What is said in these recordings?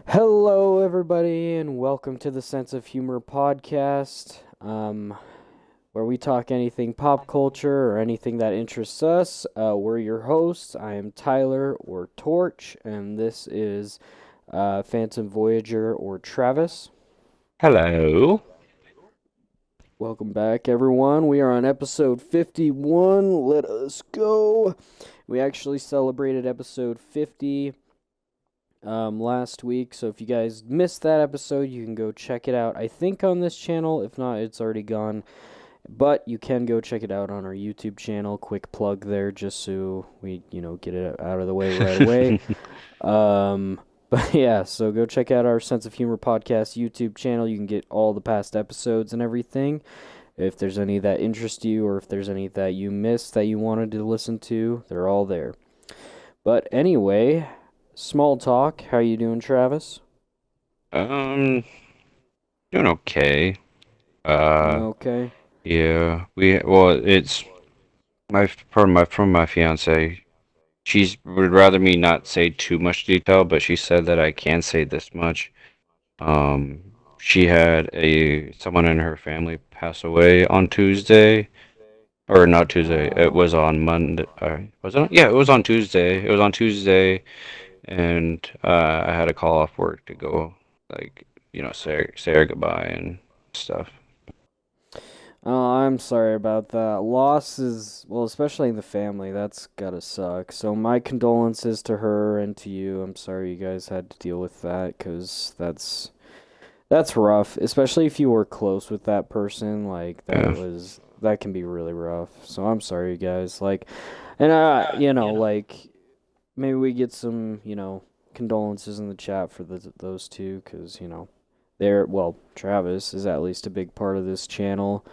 Hello, everybody, and welcome to the Sense of Humor podcast, where we talk anything pop culture or anything that interests us. We're your hosts. I am Tyler or Torch, and this is Phantom Voyager or Travis. Hello. Welcome back, everyone. We are on episode 51. Let us go. We actually celebrated episode 50 last week. So if you guys missed that episode, you can go check it out. I think on this channel. If not, it's already gone. But you can go check it out on our YouTube channel. Quick plug there, just so we, get it out of the way right away. But yeah, so go check out our Sense of Humor podcast YouTube channel. You can get all the past episodes and everything. If there's any that interest you, or if there's any that you missed that you wanted to listen to, they're all there. But anyway, small talk. How you doing, Travis? Um, Doing okay. Doing Uh, okay? yeah, it's from my fiance. She's would rather me not say too much detail, but she said that I can say this much. Um, she had a someone in her family pass away on Tuesday, or not Tuesday. It Oh, was on Monday. Was it? Yeah, it was on Tuesday. It was on Tuesday, and I had to call off work to go, like, say her goodbye and stuff. I'm sorry about that. Loss is, well, especially in the family, that's gotta suck. So my condolences to her and to you. I'm sorry you guys had to deal with that, 'cause that's rough, especially if you were close with that person. Like Yeah. that can be really rough. So I'm sorry, you guys. Like, and like maybe we get some, condolences in the chat for those two, 'cause Travis is at least a big part of this channel.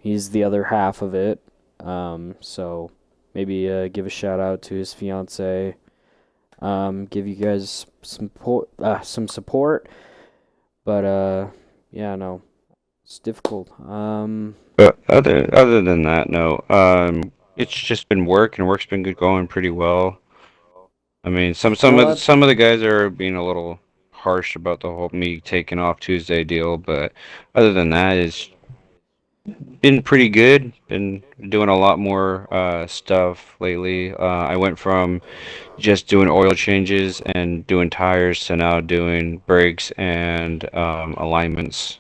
He's the other half of it. So maybe give a shout out to his fiance. Give you guys some support. But yeah, no, it's difficult. But other than that, no. It's just been work, and work's been going pretty well. I mean, No, that's some of the guys are being a little harsh about the whole me taking off Tuesday deal, but other than that, it's been pretty good. Been doing a lot more stuff lately. I went from just doing oil changes and doing tires to now doing brakes and alignments.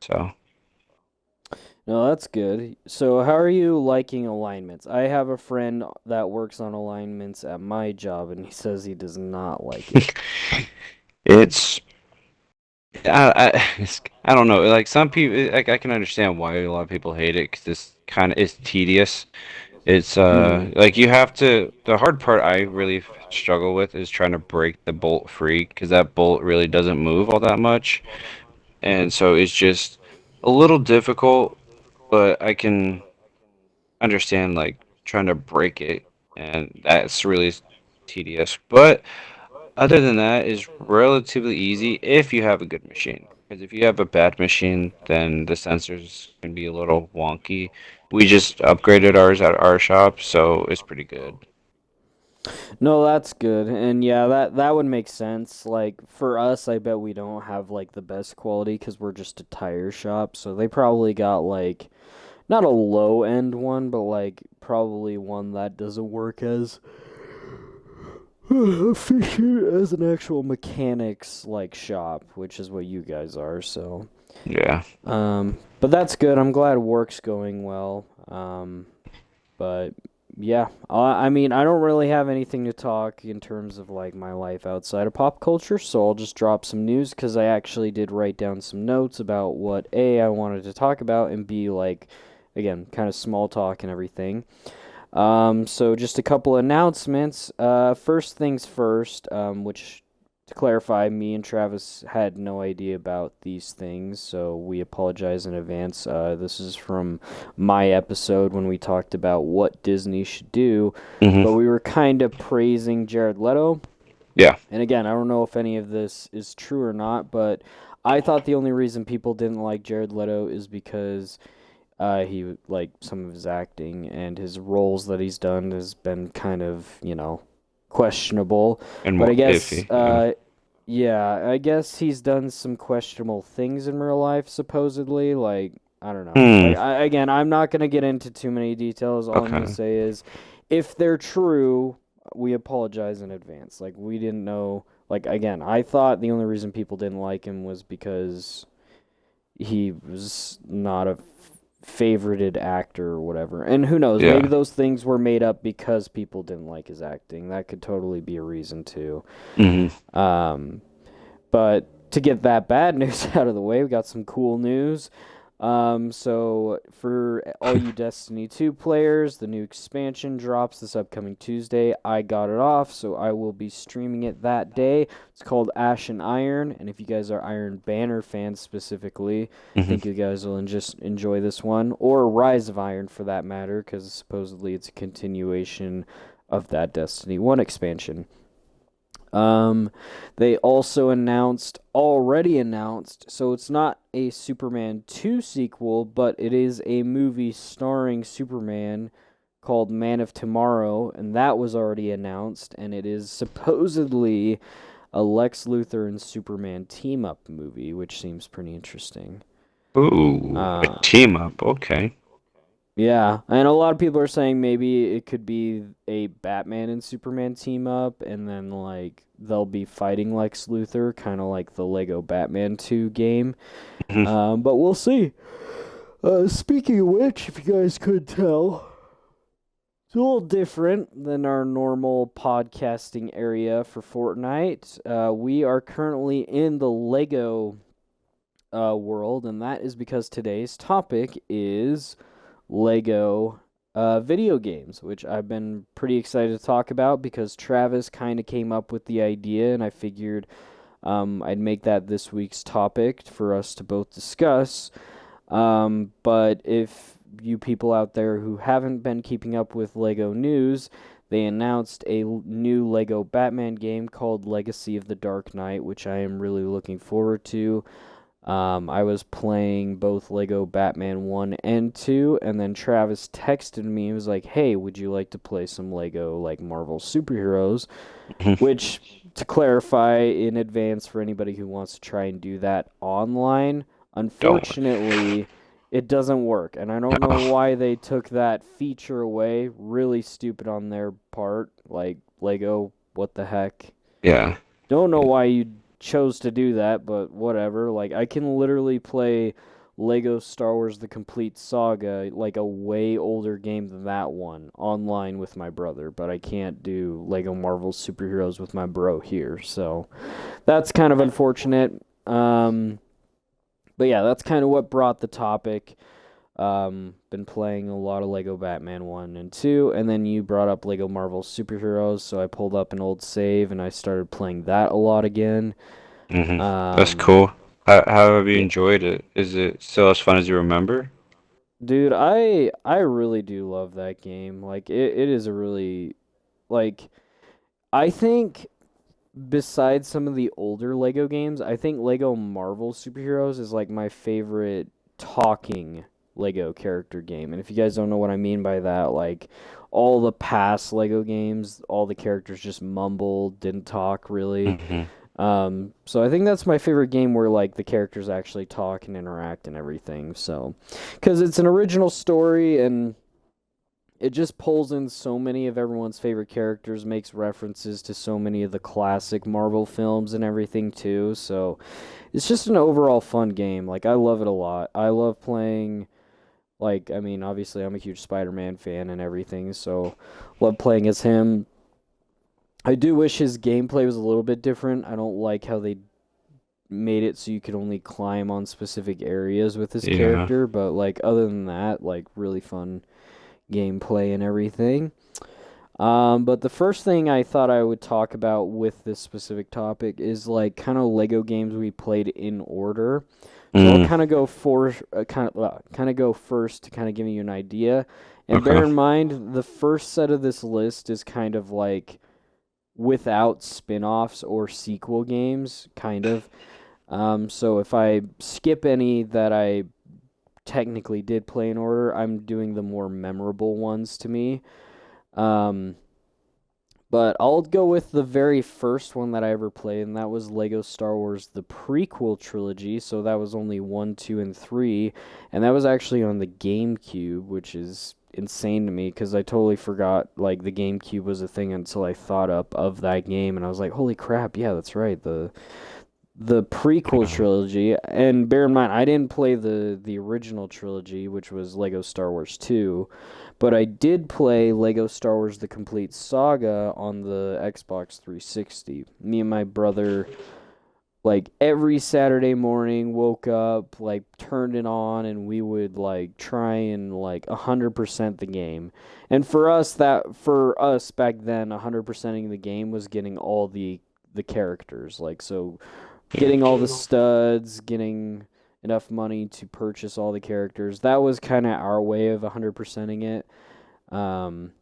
So no, that's good. So how are you liking alignments? I have a friend that works on alignments at my job, and he says he does not like it. it's I don't know. Like some people, like I can understand why a lot of people hate it because it's tedious. It's Mm. like you have to. The hard part I really struggle with is trying to break the bolt free because that bolt really doesn't move all that much, and so it's just a little difficult. But I can understand like trying to break it, and that's really tedious. But other than that, is relatively easy if you have a good machine. Because if you have a bad machine, then the sensors can be a little wonky. We just upgraded ours at our shop, so it's pretty good. No, that's good. And yeah, that would make sense. Like for us, I bet we don't have like the best quality because we're just a tire shop. So they probably got like not a low end one, but like probably one that doesn't work as efficient as an actual mechanics like shop, which is what you guys are. So, Yeah. but that's good. I'm glad work's going well. But yeah, I mean, I don't really have anything to talk in terms of like my life outside of pop culture, so I'll just drop some news because I actually did write down some notes about what A, I wanted to talk about, and B, like, again, kind of small talk and everything. So just a couple announcements. First things first, which to clarify, me and Travis had no idea about these things, so we apologize in advance. This is from my episode when we talked about what Disney should do, but Hmm. we were kind of praising Jared Leto. Yeah. And again, I don't know if any of this is true or not, but I thought the only reason people didn't like Jared Leto is because he like some of his acting and his roles that he's done has been kind of questionable. And But more I guess iffy. Yeah. Yeah, I guess he's done some questionable things in real life, supposedly. Like, I don't know. Hmm. Like, again, I'm not going to get into too many details. All I'm going to Okay. say is if they're true, we apologize in advance. Like, we didn't know. Like, again, I thought the only reason people didn't like him was because he was not a favorited actor or whatever. And who knows, maybe Yeah. those things were made up because people didn't like his acting. That could totally be a reason too. Hmm. Um, but to get that bad news out of the way, we got some cool news. So for all you Destiny 2 players, the new expansion drops this upcoming Tuesday. I got it off, so I will be streaming it that day. It's called Ash and Iron, and if you guys are Iron Banner fans specifically, I Hmm. think you guys will just enjoy this one, or Rise of Iron for that matter, because supposedly it's a continuation of that Destiny 1 expansion. Um, they also already announced, so it's not a Superman 2 sequel, but it is a movie starring Superman called Man of Tomorrow, and that was already announced, and it is supposedly a Lex Luthor and Superman team up movie, which seems pretty interesting. Ooh, a Uh, team up. Okay. Yeah, and a lot of people are saying maybe it could be a Batman and Superman team up, and then like they'll be fighting Lex Luthor, kind of like the Lego Batman 2 game. Hmm. But we'll see. Speaking of which, if you guys could tell, it's a little different than our normal podcasting area for Fortnite. We are currently in the Lego world, and that is because today's topic is Lego video games, which I've been pretty excited to talk about because Travis kind of came up with the idea, and I figured I'd make that this week's topic for us to both discuss. But if you people out there who haven't been keeping up with Lego news, they announced a new Lego Batman game called Legacy of the Dark Knight, which I am really looking forward to. I was playing both Lego Batman 1 and 2, and then Travis texted me and was like, "Hey, would you like to play some Lego like Marvel superheroes?" Which, to clarify in advance for anybody who wants to try and do that online, Don't. unfortunately, it doesn't work. And I don't know Oh, why they took that feature away. Really stupid on their part. Like, Lego, what the heck? yeah. Don't know why you chose to do that, but whatever. Like, I can literally play Lego Star Wars The Complete Saga, like a way older game than that one, online with my brother, but I can't do Lego Marvel Superheroes with my bro here. So that's kind of unfortunate. Um, but yeah, that's kind of what brought the topic. Been playing a lot of Lego Batman 1 and 2, and then you brought up Lego Marvel Superheroes, so I pulled up an old save and I started playing that a lot again. Hmm. That's Um, cool. How have you yeah, enjoyed it? Is it still as fun as you remember? dude, I really do love that game. Like it is a really like I think besides some of the older Lego games, I think Lego Marvel Superheroes is like my favorite talking Lego character game. And if you guys don't know what I mean by that, like all the past Lego games, all the characters just mumbled, didn't talk really. Hmm. So I think that's my favorite game where like the characters actually talk and interact and everything. So, because it's an original story and it just pulls in so many of everyone's favorite characters, makes references to so many of the classic Marvel films and everything too. So it's just an overall fun game. Like I love it a lot. I love playing like I mean, obviously I'm a huge Spider-Man fan and everything, so love playing as him. I do wish his gameplay was a little bit different. I don't like how they made it so you could only climb on specific areas with his Yeah. character, but like other than that, like really fun gameplay and everything. But the first thing I thought I would talk about with this specific topic is like kind of Lego games we played in order. So I'll Mm, kind of go for kind of go first to kind of give you an idea. And bear okay. in mind, the first set of this list is kind of like without spin-offs or sequel games, kind of. So if I skip any that I technically did play in order, I'm doing the more memorable ones to me. Um, But I'll go with the very first one that I ever played, and that was Lego Star Wars, the prequel trilogy. So that was only one, two, and three. And that was actually on the GameCube, which is insane to me because I totally forgot like the GameCube was a thing until I thought up of that game, and I was like, holy crap, yeah, that's right. The prequel trilogy, and bear in mind, I didn't play the original trilogy, which was Lego Star Wars 2, but I did play Lego Star Wars: The Complete Saga on the Xbox 360. Me and my brother, like every Saturday morning, woke up, like turned it on, and we would like try and like 100% the game. And for us back then, 100%ing the game was getting all the characters. Like so Yeah. getting all the studs, getting enough money to purchase all the characters. That was kind of our way of 100%ing it. Um,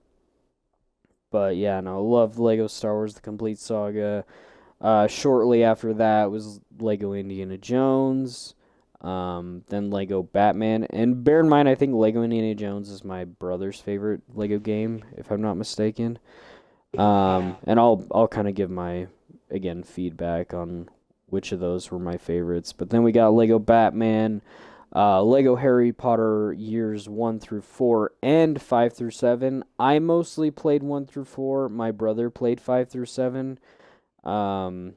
but yeah, no, loved Lego Star Wars: The Complete Saga. Shortly after that was Lego Indiana Jones. Then Lego Batman. And bear in mind, I think Lego Indiana Jones is my brother's favorite Lego game, if I'm not mistaken. And I'll kind of give my again feedback on which of those were my favorites. But then we got Lego Batman, Lego Harry Potter years 1 through 4 and 5 through 7. I mostly played 1 through 4. My brother played 5 through 7. Um,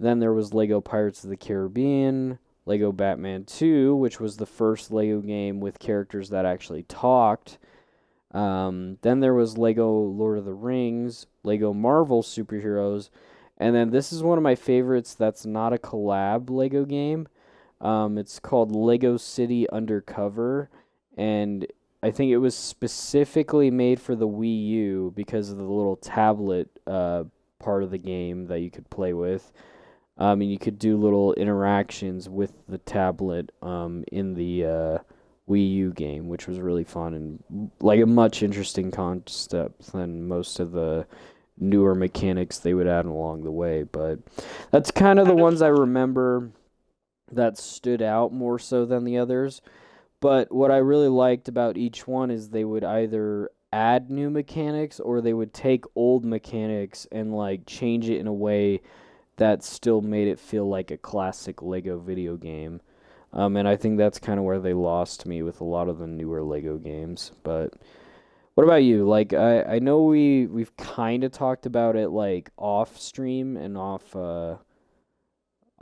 then there was Lego Pirates of the Caribbean, Lego Batman 2, which was the first Lego game with characters that actually talked. Then there was Lego Lord of the Rings, Lego Marvel Superheroes, and then this is one of my favorites that's not a collab Lego game. It's called Lego City Undercover, and I think it was specifically made for the Wii U because of the little tablet part of the game that you could play with. And you could do little interactions with the tablet in the Wii U game, which was really fun and like a much interesting concept than most of the newer mechanics they would add along the way. But that's kind of the ones I remember that stood out more so than the others. But what I really liked about each one is they would either add new mechanics or they would take old mechanics and like change it in a way that still made it feel like a classic Lego video game. And I think that's kind of where they lost me with a lot of the newer Lego games. But what about you? Like I know we've kind of talked about it like off stream and off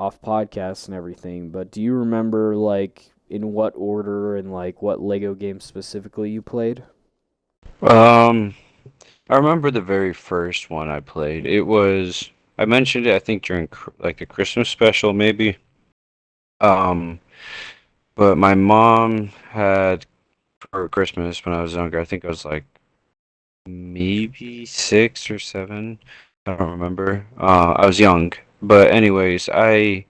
podcasts and everything, but do you remember like in what order and like what Lego game specifically you played? Um, I remember the very first one I played. I mentioned it, I think during like the Christmas special, maybe. Um, but my mom had for Christmas when I was younger. I think I was like maybe 6 or 7. I don't remember. I was young, but anyways, I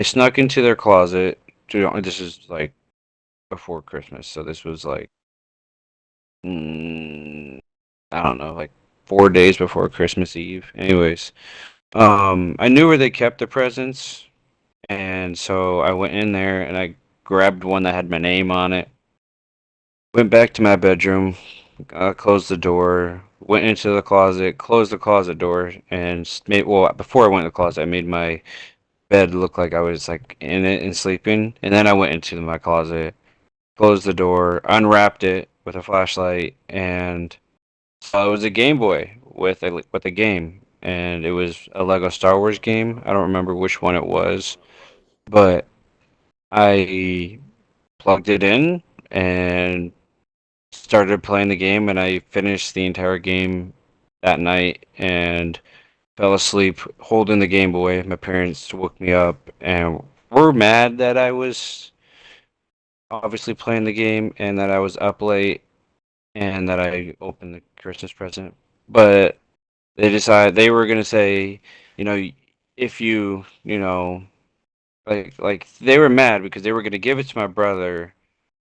snuck into their closet. This is like before Christmas, so this was like mm, I don't know, like 4 days before Christmas Eve. Anyways, I knew where they kept the presents, and so I went in there and I grabbed one that had my name on it. Went back to my bedroom, closed the door, went into the closet, closed the closet door, and made. Well, before I went in the closet, I made my bed look like I was like in it and sleeping, and then I went into my closet, closed the door, unwrapped it with a flashlight, and saw it was a Game Boy with a game, and it was a Lego Star Wars game. I don't remember which one it was, but I plugged it in and started playing the game, and I finished the entire game that night and fell asleep holding the Game Boy. My parents woke me up and were mad that I was obviously playing the game and that I was up late and that I opened the Christmas present. But they decided they were gonna say, you know, if like they were mad because they were gonna give it to my brother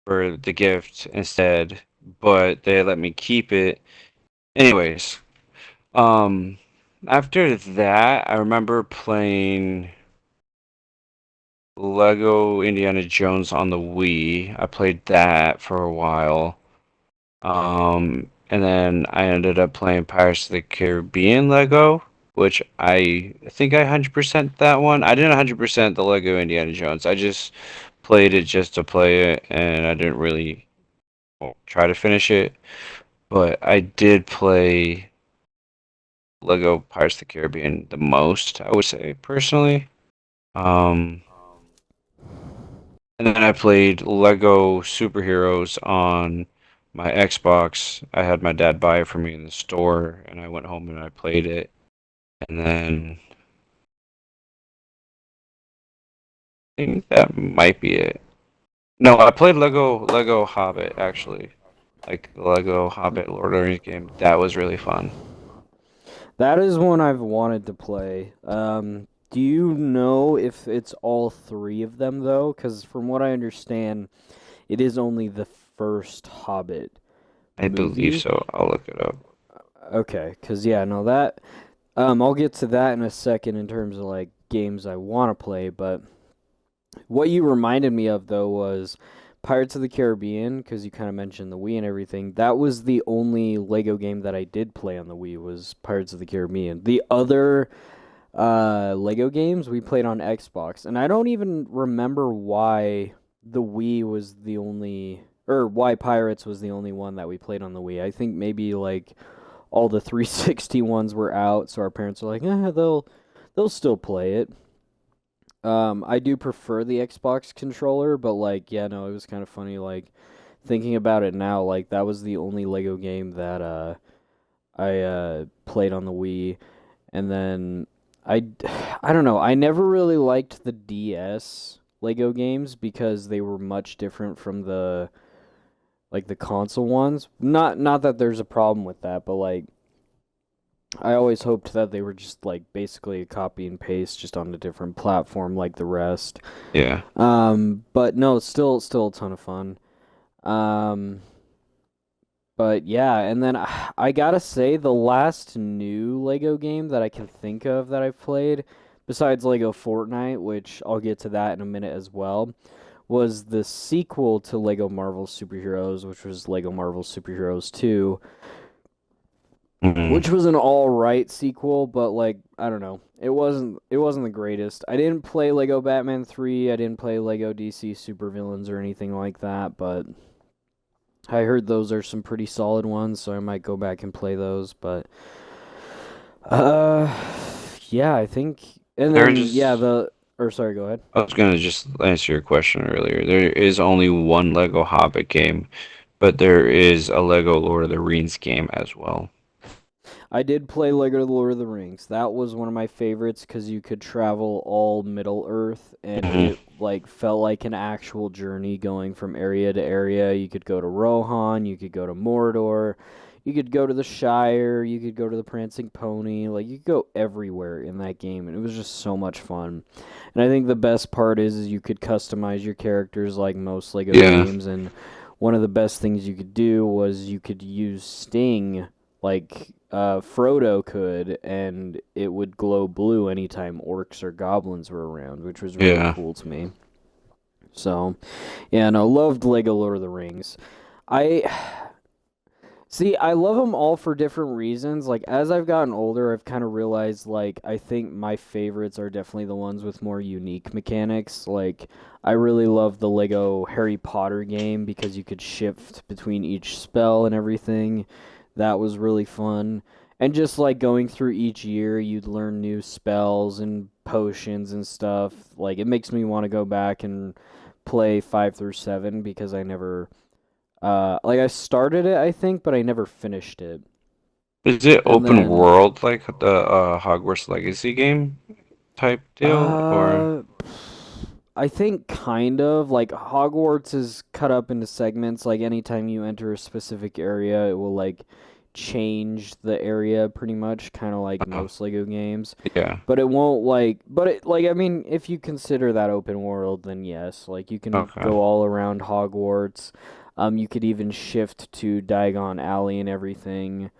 for the gift instead, but they let me keep it. Anyways, um, after that, I remember playing Lego Indiana Jones on the Wii. I played that for a while. and then I ended up playing Pirates of the Caribbean Lego, which I think I 100% that one. I didn't 100% the Lego Indiana Jones. I just played it just to play it, and I didn't really try to finish it. But I did play Lego Pirates of the Caribbean the most, I would say, personally. Um, and then I played Lego Superheroes on my Xbox. I had my dad buy it for me in the store, and I went home and I played it. And then I think that might be it. No, I played Lego Hobbit actually, like the Lego Hobbit Lord of the Rings game. That was really fun. That is one I've wanted to play. Do you know if it's all three of them though? Because from what I understand, it is only the first Hobbit I believe movie. so. I'll look it up. Okay, because yeah, no, that I'll get to that in a second in terms of like games I want to play. But what you reminded me of though was Pirates of the Caribbean, because you kind of mentioned the Wii and everything. That was the only Lego game that I did play on the Wii was Pirates of the Caribbean. The other Lego games we played on Xbox, and I don't even remember why the Wii was the only, or why Pirates was the only one that we played on the Wii. I think maybe like all the 360 ones were out, so our parents were like, they'll still play it. I do prefer the Xbox controller, but like, yeah, no, it was kind of funny. Like thinking about it now, like that was the only Lego game that I played on the Wii, and then I I don't know. I never really liked the DS Lego games because they were much different from the like the console ones. Not that there's a problem with that, but like I always hoped that they were just like basically a copy and paste just on a different platform like the rest. Yeah. But no, it's still a ton of fun. Um, but yeah, and then I gotta say the last new Lego game that I can think of that I've played, besides Lego Fortnite, which I'll get to that in a minute as well, was the sequel to Lego Marvel Superheroes, which was Lego Marvel Superheroes 2, Hmm. which was an all right sequel, but like I don't know, it wasn't the greatest. I didn't play Lego Batman 3, I didn't play Lego DC Supervillains or anything like that, but I heard those are some pretty solid ones, so I might go back and play those. But uh, yeah, I think, and then yeah, There's. sorry, go ahead. I was gonna just answer your question earlier. There is only one Lego Hobbit game, but there is a Lego Lord of the Rings game as well. I did play Lego Lord of the Rings. That was one of my favorites because you could travel all Middle Earth, and Hmm. it like felt like an actual journey going from area to area. You could go to Rohan, you could go to Mordor, you could go to the Shire, you could go to the Prancing Pony. Like you could go everywhere in that game, and it was just so much fun. And I think the best part is you could customize your characters like most Lego Yeah. games, and one of the best things you could do was you could use Sting like Frodo could, and it would glow blue anytime orcs or goblins were around, which was really Yeah. cool to me. So, yeah, no, loved Lego Lord of the Rings. I see, I love them all for different reasons. Like as I've gotten older, I've kind of realized like I think my favorites are definitely the ones with more unique mechanics. Like I really love the Lego Harry Potter game because you could shift between each spell and everything. That was really fun. And just like going through each year, you'd learn new spells and potions and stuff. Like it makes me want to go back and play 5 through 7 because I never like I started it, I think, but I never finished it. Is it And open then, world like the Hogwarts Legacy game type deal, or? uh, I think kind of like Hogwarts is cut up into segments. Like anytime you enter a specific area, it will like change the area pretty much, kind of like Oh, most Lego games. yeah. But it won't like, but it like I mean, if you consider that open world, then yes, like you can Okay. go all around Hogwarts. You could even shift to Diagon Alley and everything.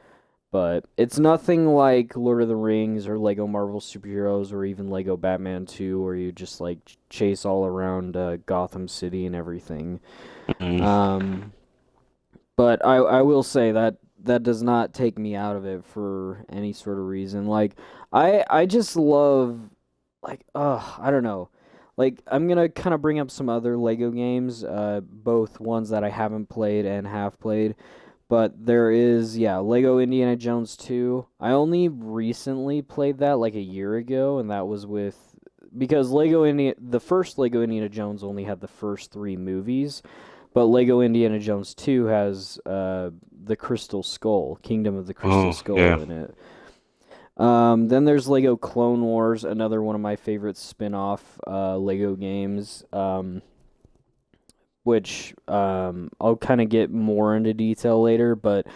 But it's nothing like Lord of the Rings or Lego Marvel Superheroes or even Lego Batman 2 where you just like chase all around Gotham City and everything. Mm. Um, but I will say that that does not take me out of it for any sort of reason. Like I just love like I don't know. Like I'm gonna kind of bring up some other Lego games, both ones that I haven't played and have played. But there is, yeah, Lego Indiana Jones 2. I only recently played that like a year ago, and that was with because the first Lego Indiana Jones only had the first three movies, but Lego Indiana Jones 2 has the Crystal Skull, Kingdom of the Crystal Oh, yeah. Skull in it. Then there's Lego Clone Wars, another one of my favorite spin-off Lego games. Which I'll kind of get more into detail later, but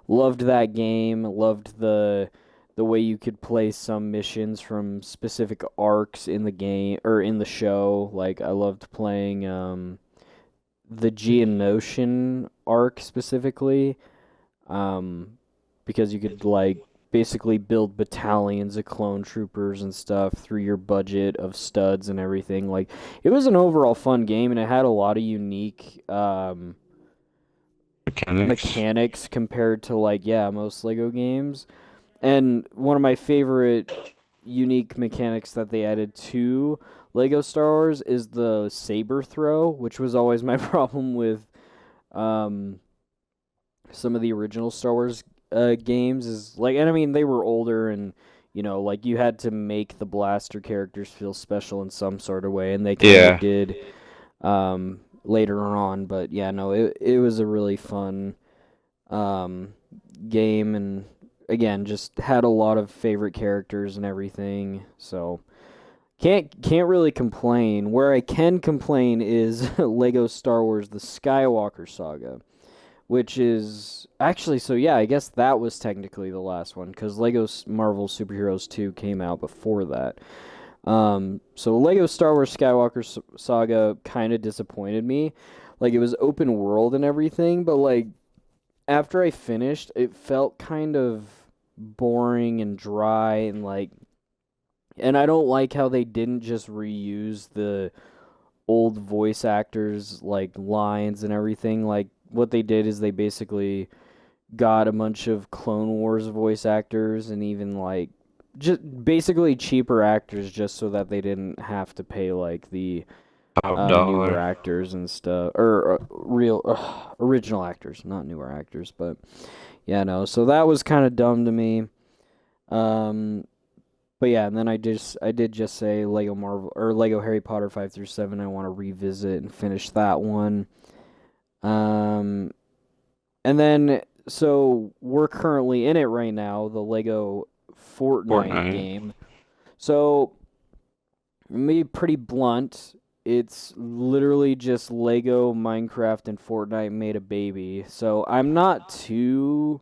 loved that game. Loved the way you could play some missions from specific arcs in the game or in the show. Like I loved playing the Geonosian arc specifically, because you could like basically build battalions of clone troopers and stuff through your budget of studs and everything. Like it was an overall fun game and it had a lot of unique Mechanics. mechanics compared to like yeah, most Lego games. And one of my favorite unique mechanics that they added to Lego Star Wars is the saber throw, which was always my problem with um some of the original Star Wars games is like, and I mean they were older and like you had to make the blaster characters feel special in some sort of way, and they kind of Yeah. did later on. But yeah, no, it was a really fun um, game, and again, just had a lot of favorite characters and everything. So can't really complain. Where I can complain is Lego Star Wars: The Skywalker Saga, which is actually so yeah, I guess that was technically the last one because Lego Marvel Superheroes 2 came out before that. So Lego Star Wars Skywalker Saga kind of disappointed me. Like it was open world and everything, but like after I finished, it felt kind of boring and dry and like and I don't like how they didn't just reuse the old voice actors like lines and everything. Like what they did is they basically got a bunch of Clone Wars voice actors and even like just basically cheaper actors just so that they didn't have to pay like the Top newer dollar. actors and stuff or real original actors, not newer actors, but yeah, no. So that was kind of dumb to me. Um but yeah, and then I did just say Lego Marvel or Lego Harry Potter 5 through 7. I want to revisit and finish that one. Um and then so we're currently in it right now, the Lego Fortnite Fortnite. game. So be pretty blunt. It's literally just Lego, Minecraft, and Fortnite made a baby. So I'm not too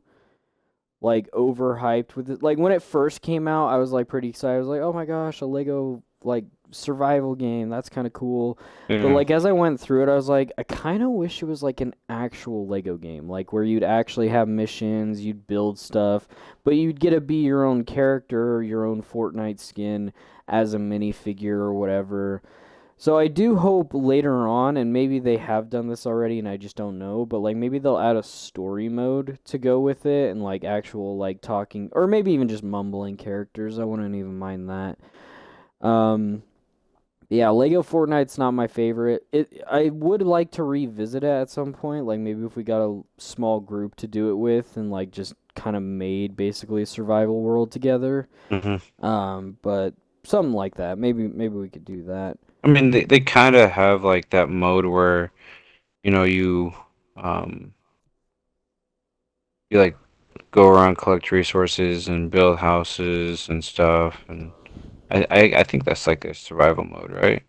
like overhyped with it. Like when it first came out, I was like pretty excited. I was like, "Oh my gosh, a Lego like survival game. That's kind of cool." But Yeah. like as I went through it, I was like, I kind of wish it was like an actual Lego game, like where you'd actually have missions, you'd build stuff, but you'd get to be your own character, or your own Fortnite skin as a minifigure or whatever. So I do hope later on, and maybe they have done this already and I just don't know, but like maybe they'll add a story mode to go with it and like actual like talking or maybe even just mumbling characters. I wouldn't even mind that. Um yeah, Lego Fortnite's not my favorite. I would like to revisit it at some point, like maybe if we got a small group to do it with and like just kind of made basically a survival world together. Hmm. But something like that. Maybe we could do that. I mean, they kind of have like that mode where you um you like go around collect resources and build houses and stuff, and I think that's like a survival mode, right?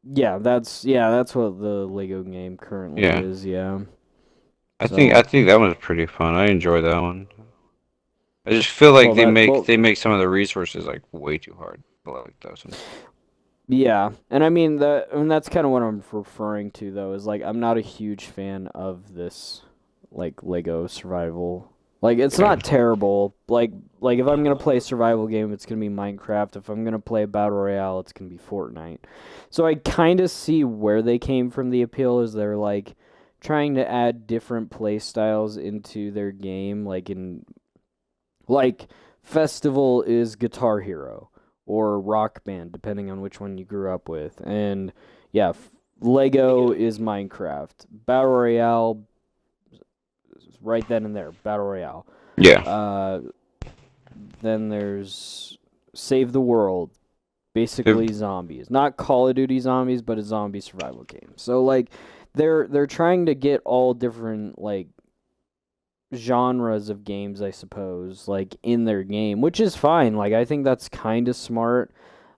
Yeah, that's what the Lego game currently Yeah. is, yeah. I think I So, think that one's pretty fun. I enjoy that one. I just feel well like they that make well they make some of the resources like way too hard. I like those ones. yeah. And I mean that's kind of what I'm referring to though, is like I'm not a huge fan of this like Lego survival. Like it's Yeah. not terrible. Like if I'm going to play a survival game, it's going to be Minecraft. If I'm going to play a battle royale, it's going to be Fortnite. So I kind of see where they came from the appeal is they're like trying to add different play styles into their game, like Festival is Guitar Hero or Rock Band, depending on which one you grew up with. And yeah, Lego is Minecraft. Battle Royale, right then and there, Battle Royale. Yeah. Uh, then there's Save the World, If- basically zombies. Not Call of Duty zombies, but a zombie survival game. So like they're trying to get all different like genres of games, I suppose, like in their game, which is fine. Like I think that's kind of smart.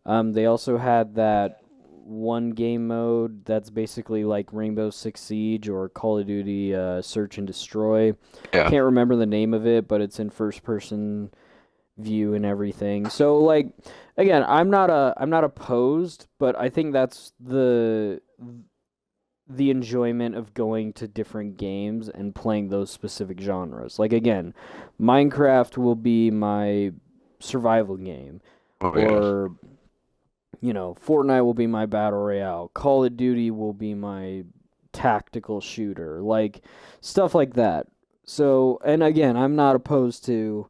They also had that one game mode that's basically like Rainbow Six Siege or Call of Duty Search and Destroy. Yeah. Can't remember the name of it, but it's in first person view and everything. So like again, I'm not opposed, but I think that's the enjoyment of going to different games and playing those specific genres. Like again, Minecraft will be my survival game, Oh yeah. or Fortnite will be my battle royale. Call of Duty will be my tactical shooter, like stuff like that. So, and again, I'm not opposed to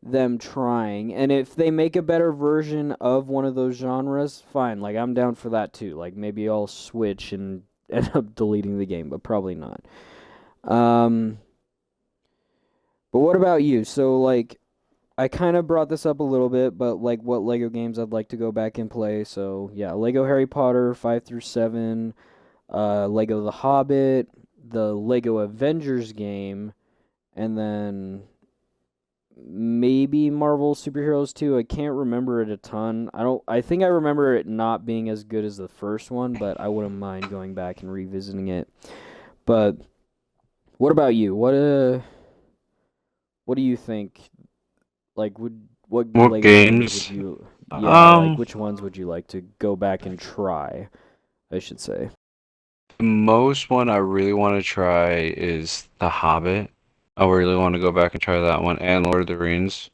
them trying. And if they make a better version of one of those genres, fine. Like I'm down for that too. Like maybe I'll switch and end up deleting the game, but probably not. Um, but what about you? So like I kind of brought this up a little bit, but like what Lego games I'd like to go back and play. So yeah, Lego Harry Potter 5 through 7, Lego The Hobbit, the Lego Avengers game, and then maybe Marvel Superheroes 2. I can't remember it a ton. I think I remember it not being as good as the first one, but I wouldn't mind going back and revisiting it. But what about you? What do you think? Like what What Lego games would games? you yeah, like Um, which ones would you like to go back and try, I should say. the most one I really want to try is The Hobbit. I really want to go back and try that one and Lord of the Rings.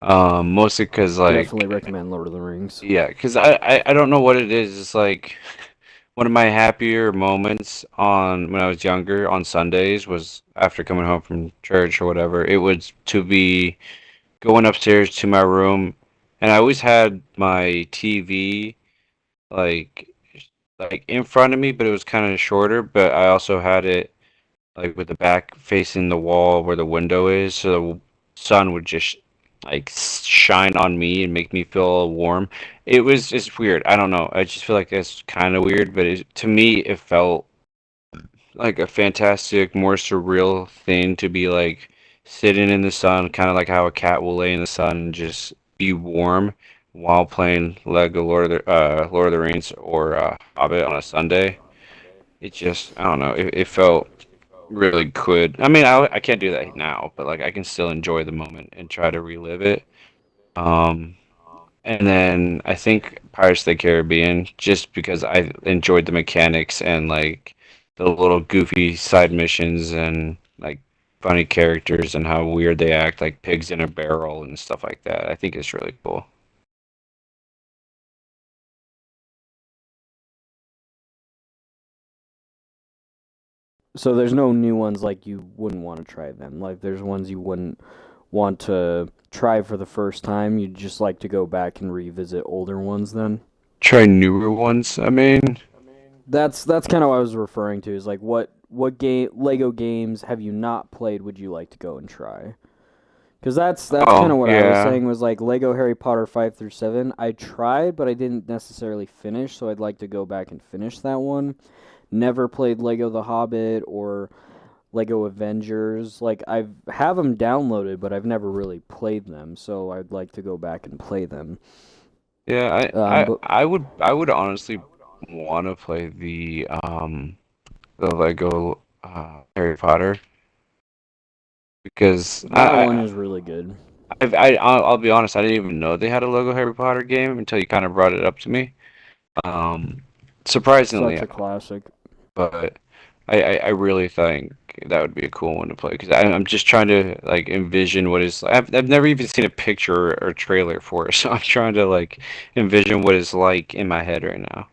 Mostly because Definitely like recommend Lord of the Rings. yeah, because I don't know what it is. It's like one of my happier moments on when I was younger on Sundays was after coming home from church or whatever. It was to be going upstairs to my room, and I always had my TV like like in front of me, but it was kind of shorter. But I also had it like with the back facing the wall where the window is, so the sun would just like shine on me and make me feel warm. It was just weird. I don't know. I just feel like it's kind of weird, but to me, it felt like a fantastic, more surreal thing to be like sitting in the sun, kind of like how a cat will lay in the sun and just be warm while playing Lego Lord of the Rings or Hobbit on a Sunday. It just, I don't know. It felt really good. I mean, I can't do that now, but like I can still enjoy the moment and try to relive it. Um, and then I think Pirates of the Caribbean, just because I enjoyed the mechanics and like the little goofy side missions and like funny characters and how weird they act, like pigs in a barrel and stuff like that. I think it's really cool. So there's no new ones like you wouldn't want to try them. Like there's ones you wouldn't want to try for the first time. You'd just like to go back and revisit older ones then. Try newer ones. I mean, That's kind of what I was referring to is like what game Lego games have you not played would you like to go and try? Because that's kind oh of what I was yeah, saying was like Lego Harry Potter 5 through 7. I tried, but I didn't necessarily finish, so I'd like to go back and finish that one. Never played Lego The Hobbit or Lego Avengers. Like I have them downloaded, but I've never really played them, so I'd like to go back and play them. yeah. But I would honestly want to play the Lego Harry Potter because that one is really good. I'll be honest, I didn't even know they had a Lego Harry Potter game until you kind of brought it up to me. Um, Such surprisingly, a classic. but I really think that would be a cool one to play because I'm just trying to like envision what is I've never even seen a picture or trailer for it, so I'm trying to like envision what it's like in my head right now.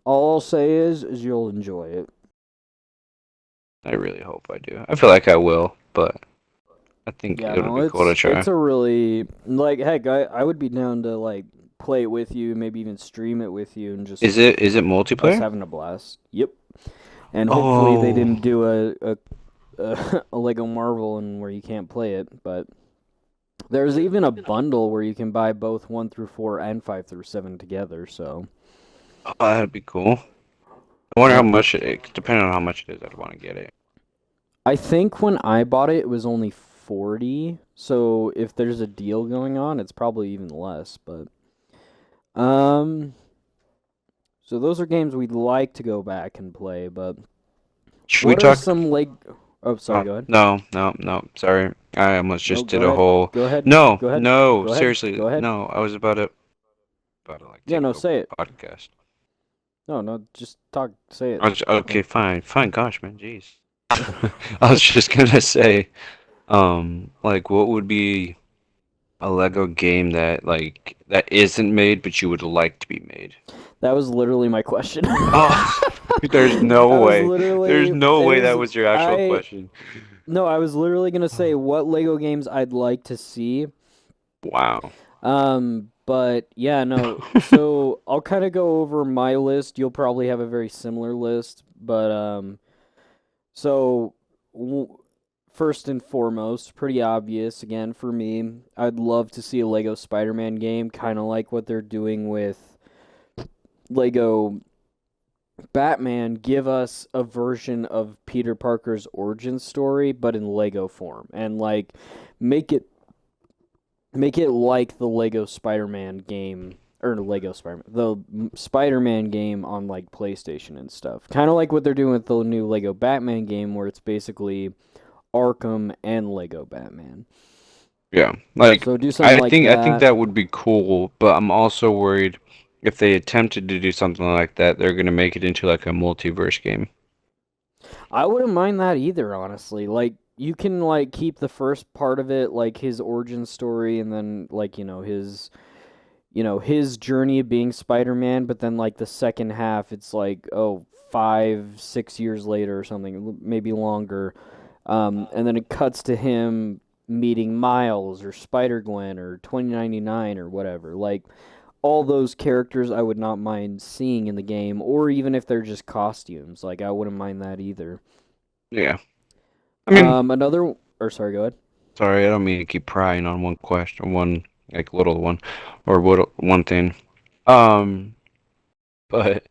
All I'll say is you'll enjoy it. I really hope I do. I feel like I will, but I think Yeah, it'll no, be cool to it's try. a really like heck, I would be down to like play it with you, maybe even stream it with you and just Is it us multiplayer? having a blast. Yep. And hopefully they Oh, didn't do a Lego Marvel and where you can't play it, but there's even a bundle where you can buy both 1 through 4 and 5 through 7 together, so that'd be cool. I wonder how yep. much depending on how much it is, I'd want to get it. I think when I bought it, it was only 40. So if there's a deal going on, it's probably even less. But um, so those are games we'd like to go back and play. But Should we what are talk? some like? Oh, sorry. Oh, Go ahead. no, no, no. Sorry. I almost No, just did go a ahead. whole. Go ahead. No, Go ahead. no. Go ahead. Seriously, Go ahead. no. I was about to like Yeah, take no, over say the it. podcast. No, no, just talk. Say it. Okay, Like, fine, fine. Gosh, man, jeez. I was just gonna say, like, what would be a Lego game that isn't made, but you would like to be made? that was literally my question. Oh, there's no I was way. There's literally. no It way that was. was your actual I. question. No, I was literally gonna say what Lego games I'd like to see. Wow. But yeah, no. So I'll kind of go over my list. You'll probably have a very similar list, but so w first and foremost, pretty obvious again for me. I'd love to see a Lego Spider-Man game, kind of like what they're doing with Lego Batman. Give us a version of Peter Parker's origin story, but in Lego form, and like make it make it like the Lego Spider-Man game or Lego Spider-Man, the Spider-Man game on like PlayStation and stuff. Kind of like what they're doing with the new Lego Batman game where it's basically Arkham and Lego Batman. Yeah. Like So do something I like think I think that. that would be cool, but I'm also worried if they attempted to do something like that, they're gonna make it into like a multiverse game. I wouldn't mind that either, honestly. Like you can like keep the first part of it like his origin story and then like, his journey of being Spider-Man, but then like the second half, it's like, oh, 5, 6 years later or something, maybe longer. And then it cuts to him meeting Miles or Spider-Gwen or 2099 or whatever. Like all those characters, I would not mind seeing in the game, or even if they're just costumes. Like I wouldn't mind that either. Yeah. I mean, Another, or sorry, go ahead. sorry, I don't mean to keep prying on one question, one like little one, or what one thing. Um, but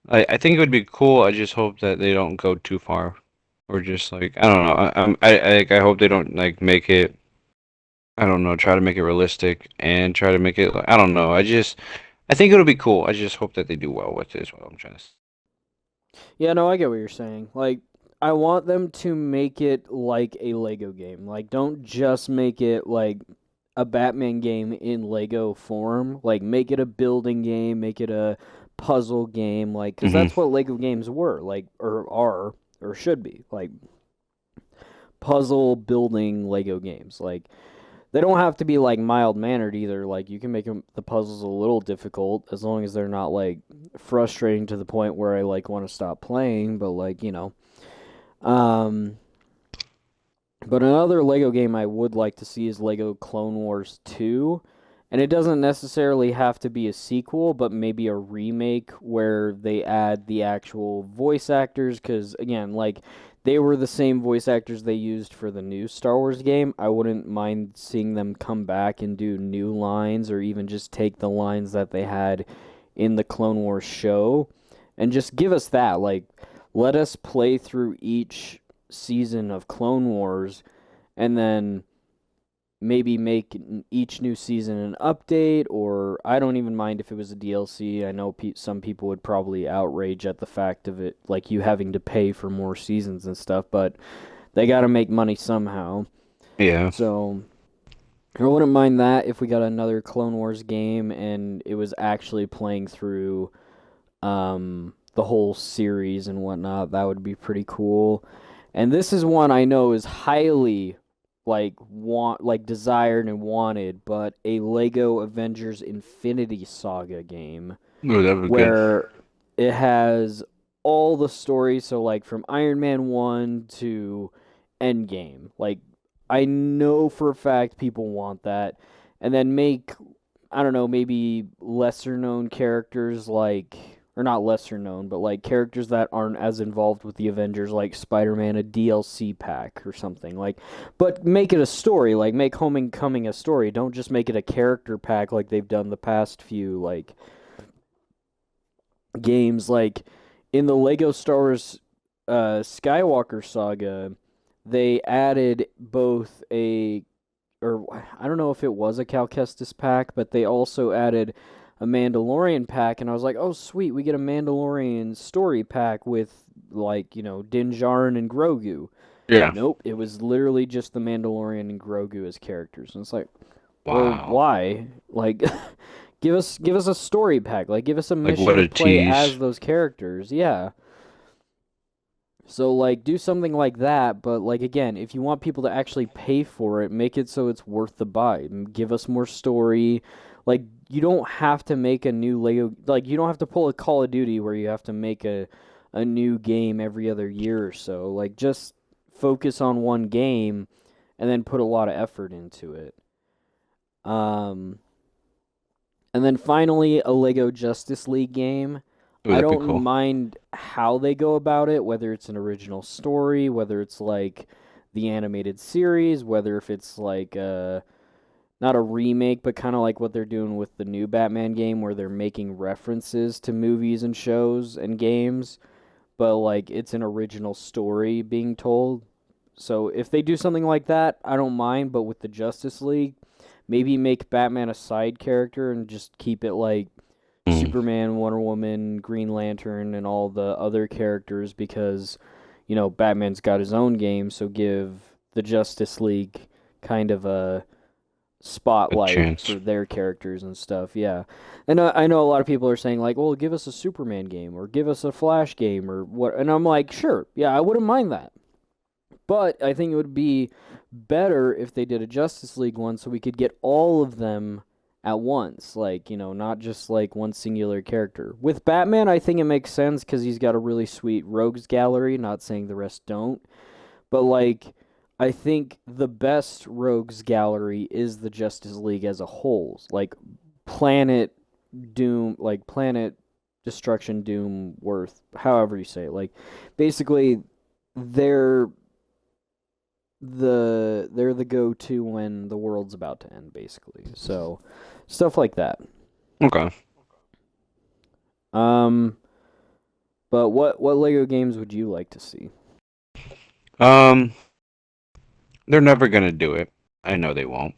I think it would be cool. I just hope that they don't go too far, or just like I don't know. I hope they don't like make it. I don't know. Try to make it realistic and try to make it. I don't know. I think it'll be cool. I just hope that they do well with it. Is what I'm trying to say. Yeah, no, I get what you're saying. Like, I want them to make it like a Lego game. Like, don't just make it like a Batman game in Lego form. Like, make it a building game, make it a puzzle game. Like, because Hmm. that's what Lego games were, like, or are, or should be. Like, puzzle building Lego games. Like, they don't have to be like mild mannered either. Like, you can make the puzzles a little difficult as long as they're not like frustrating to the point where I like want to stop playing. But like, um, but another Lego game I would like to see is Lego Clone Wars 2. And it doesn't necessarily have to be a sequel, but maybe a remake where they add the actual voice actors. Because, again, like, they were the same voice actors they used for the new Star Wars game. I wouldn't mind seeing them come back and do new lines or even just take the lines that they had in the Clone Wars show and just give us that. Like, let us play through each season of Clone Wars and then maybe make each new season an update, or I don't even mind if it was a DLC. I know some people would probably outrage at the fact of it, like you having to pay for more seasons and stuff, but they got to make money somehow. Yeah. So I wouldn't mind that if we got another Clone Wars game and it was actually playing through the whole series and whatnot. That would be pretty cool. And this is one I know is highly desired and wanted, but a Lego Avengers Infinity Saga game Oh, that would be good. where it has all the stories, so like from Iron Man 1 to Endgame. Like I know for a fact people want that. And then make, I don't know, maybe lesser known characters like, or not lesser known, but like characters that aren't as involved with the Avengers, like Spider-Man, a DLC pack or something. Like, but make it a story. Like, make Homecoming a story. Don't just make it a character pack like they've done the past few like games. Like in the Lego Star Wars Skywalker saga, they added both a, or I don't know if it was a Cal Kestis pack, but they also added a Mandalorian pack, and I was like, oh sweet, we get a Mandalorian story pack with like Din Djarin and Grogu. Yeah. Nope, it was literally just the Mandalorian and Grogu as characters, and it's like, well, Wow. why? Like, give us a story pack, like give us a Like mission what to a play tease. as those characters, yeah. So like do something like that, but like again, if you want people to actually pay for it, make it so it's worth the buy. Give us more story. Like you don't have to make a new Lego, like you don't have to pull a Call of Duty where you have to make a new game every other year or so. Like just focus on one game and then put a lot of effort into it. Um and then finally a Lego Justice League game. Ooh, I that'd be don't cool. mind how they go about it, whether it's an original story, whether it's like the animated series, whether if it's like not a remake, but kind of like what they're doing with the new Batman game where they're making references to movies and shows and games, but like it's an original story being told. So if they do something like that, I don't mind, but with the Justice League, maybe make Batman a side character and just keep it like Mm. Superman, Wonder Woman, Green Lantern, and all the other characters because, Batman's got his own game, so give the Justice League kind of a A spotlight chance. for their characters and stuff, yeah. And I know a lot of people are saying, like, well, give us a Superman game or give us a Flash game or what. And I'm like, sure, yeah, I wouldn't mind that. But I think it would be better if they did a Justice League one so we could get all of them at once. Like, not just like one singular character. With Batman, I think it makes sense because he's got a really sweet rogues gallery. Not saying the rest don't. But, like, I think the best rogues gallery is the Justice League as a whole. Like, Planet Doom, like, Planet Destruction Doom Worth, however you say it. Like, basically, they're they're the go-to when the world's about to end basically. So stuff like that. Okay. Um but what Lego games would you like to see? Um, they're never gonna do it. I know they won't.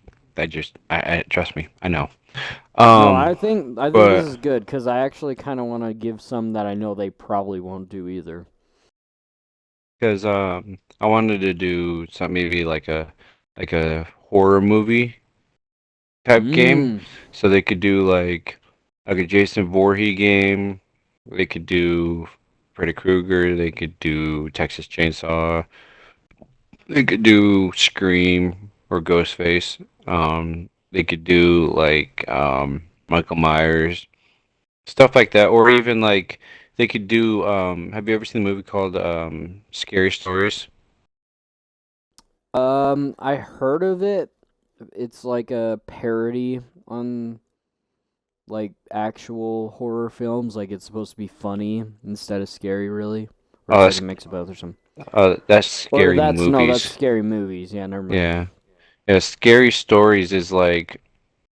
I trust me. I know. No, Um, I think this but is good cuz I actually kind of want to give some that I know they probably won't do either. because I wanted to do some maybe like a horror movie type game, Mm. so they could do like a Jason Voorhees game. They could do Freddy Krueger. They could do Texas Chainsaw. They could do Scream or Ghostface. They could do Michael Myers, stuff like that, or even like they could do. Have you ever seen the movie called Scary Stories? I heard of it. It's like a parody on like actual horror films. Like it's supposed to be funny instead of scary, really, or Oh, it's like a mix of both or something. that's Or Scary that's no, that's Movies. scary movies. Yeah, never mind. Yeah, yeah. Scary Stories is like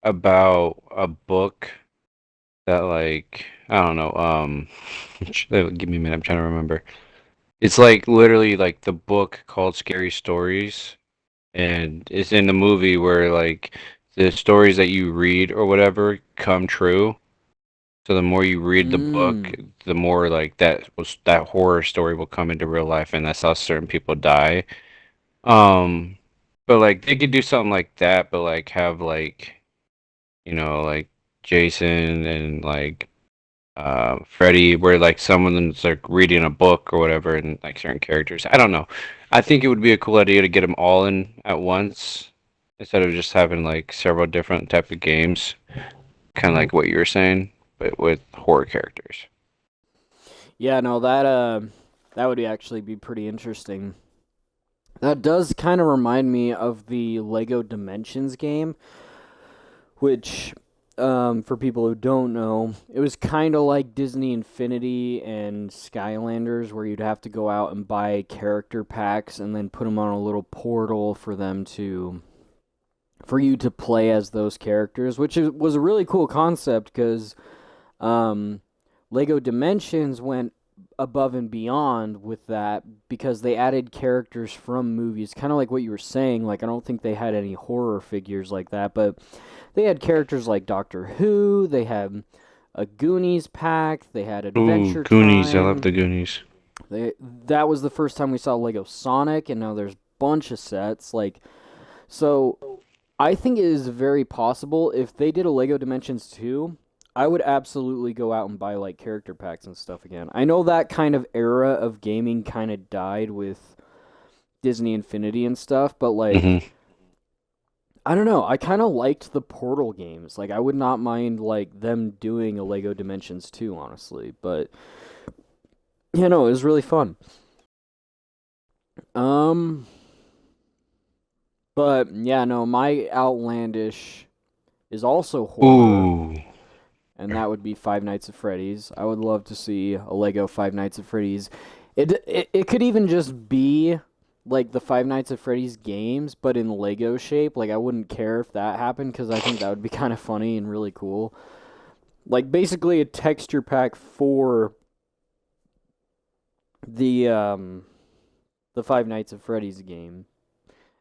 about a book that I don't know. Give me a minute. I'm trying to remember. It's like literally like the book called Scary Stories, and it's in the movie where like the stories that you read or whatever come true. So the more you read the book, Mm. the more like that horror story will come into real life, and that's how certain people die. Um, but like they could do something like that, but like have like Jason and Freddy, where like someone's like reading a book or whatever, and like certain characters. I don't know. I think it would be a cool idea to get them all in at once instead of just having like several different type of games, kind of like what you were saying, but with horror characters. Yeah, no, that would actually be pretty interesting. That does kind of remind me of the Lego Dimensions game, which, for people who don't know, it was kind of like Disney Infinity and Skylanders, where you'd have to go out and buy character packs and then put them on a little portal for you to play as those characters, which was a really cool concept because um, Lego Dimensions went above and beyond with that because they added characters from movies, kind of like what you were saying. Like, I don't think they had any horror figures like that, but they had characters like Doctor Who, they had a Goonies pack, they had Ooh, Adventure Goonies. I love Time. the Goonies. That was the first time we saw Lego Sonic, and now there's a bunch of sets. Like, so I think it is very possible if they did a Lego Dimensions 2, I would absolutely go out and buy like character packs and stuff again. I know that kind of era of gaming kind of died with Disney Infinity and stuff, but like Hmm. I don't know, I kind of liked the Portal games. Like I would not mind like them doing a Lego Dimensions 2 honestly, but it was really fun. Um but yeah, no, my outlandish is also horror. Ooh. And that would be Five Nights at Freddy's. I would love to see a Lego Five Nights at Freddy's. It could even just be like the Five Nights at Freddy's games, but in Lego shape. Like I wouldn't care if that happened because I think that would be kind of funny and really cool. Like basically a texture pack for the the Five Nights at Freddy's game.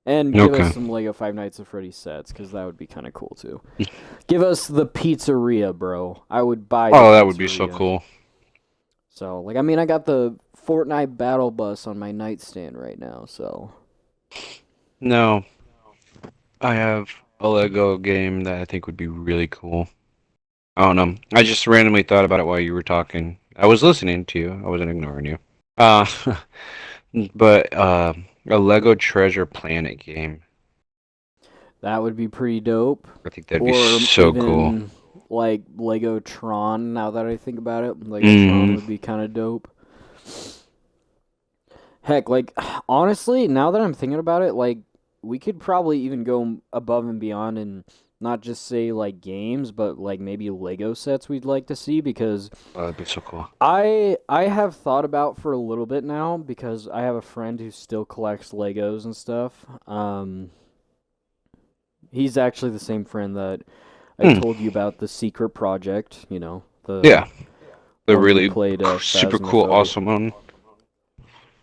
And give us Okay. some Lego Five Nights at Freddy's sets, because that would be kind of cool too. Give us the pizzeria, bro. I would buy the Oh, that would be so pizzeria. cool. So, like, I mean, I got the Fortnite Battle Bus on my nightstand right now, so. No, I have a Lego game that I think would be really cool. I don't know. I just randomly thought about it while you were talking. I was listening to you. I wasn't ignoring you. Uh, but a Lego Treasure Planet game. That would be pretty dope. I think that'd be Or so cool. even, like, Lego Tron, now that I think about it. Lego Tron Hmm. would be kind of dope. Heck, like, honestly, now that I'm thinking about it, like, we could probably even go above and beyond and not just say, like, games, but, like, maybe Lego sets we'd like to see because Oh, that'd be so cool. I have thought about for a little bit now because I have a friend who still collects Legos and stuff. He's actually the same friend that I Hmm. told you about the secret project, the Yeah, the one we really played super cool, Phasmophobia. awesome one.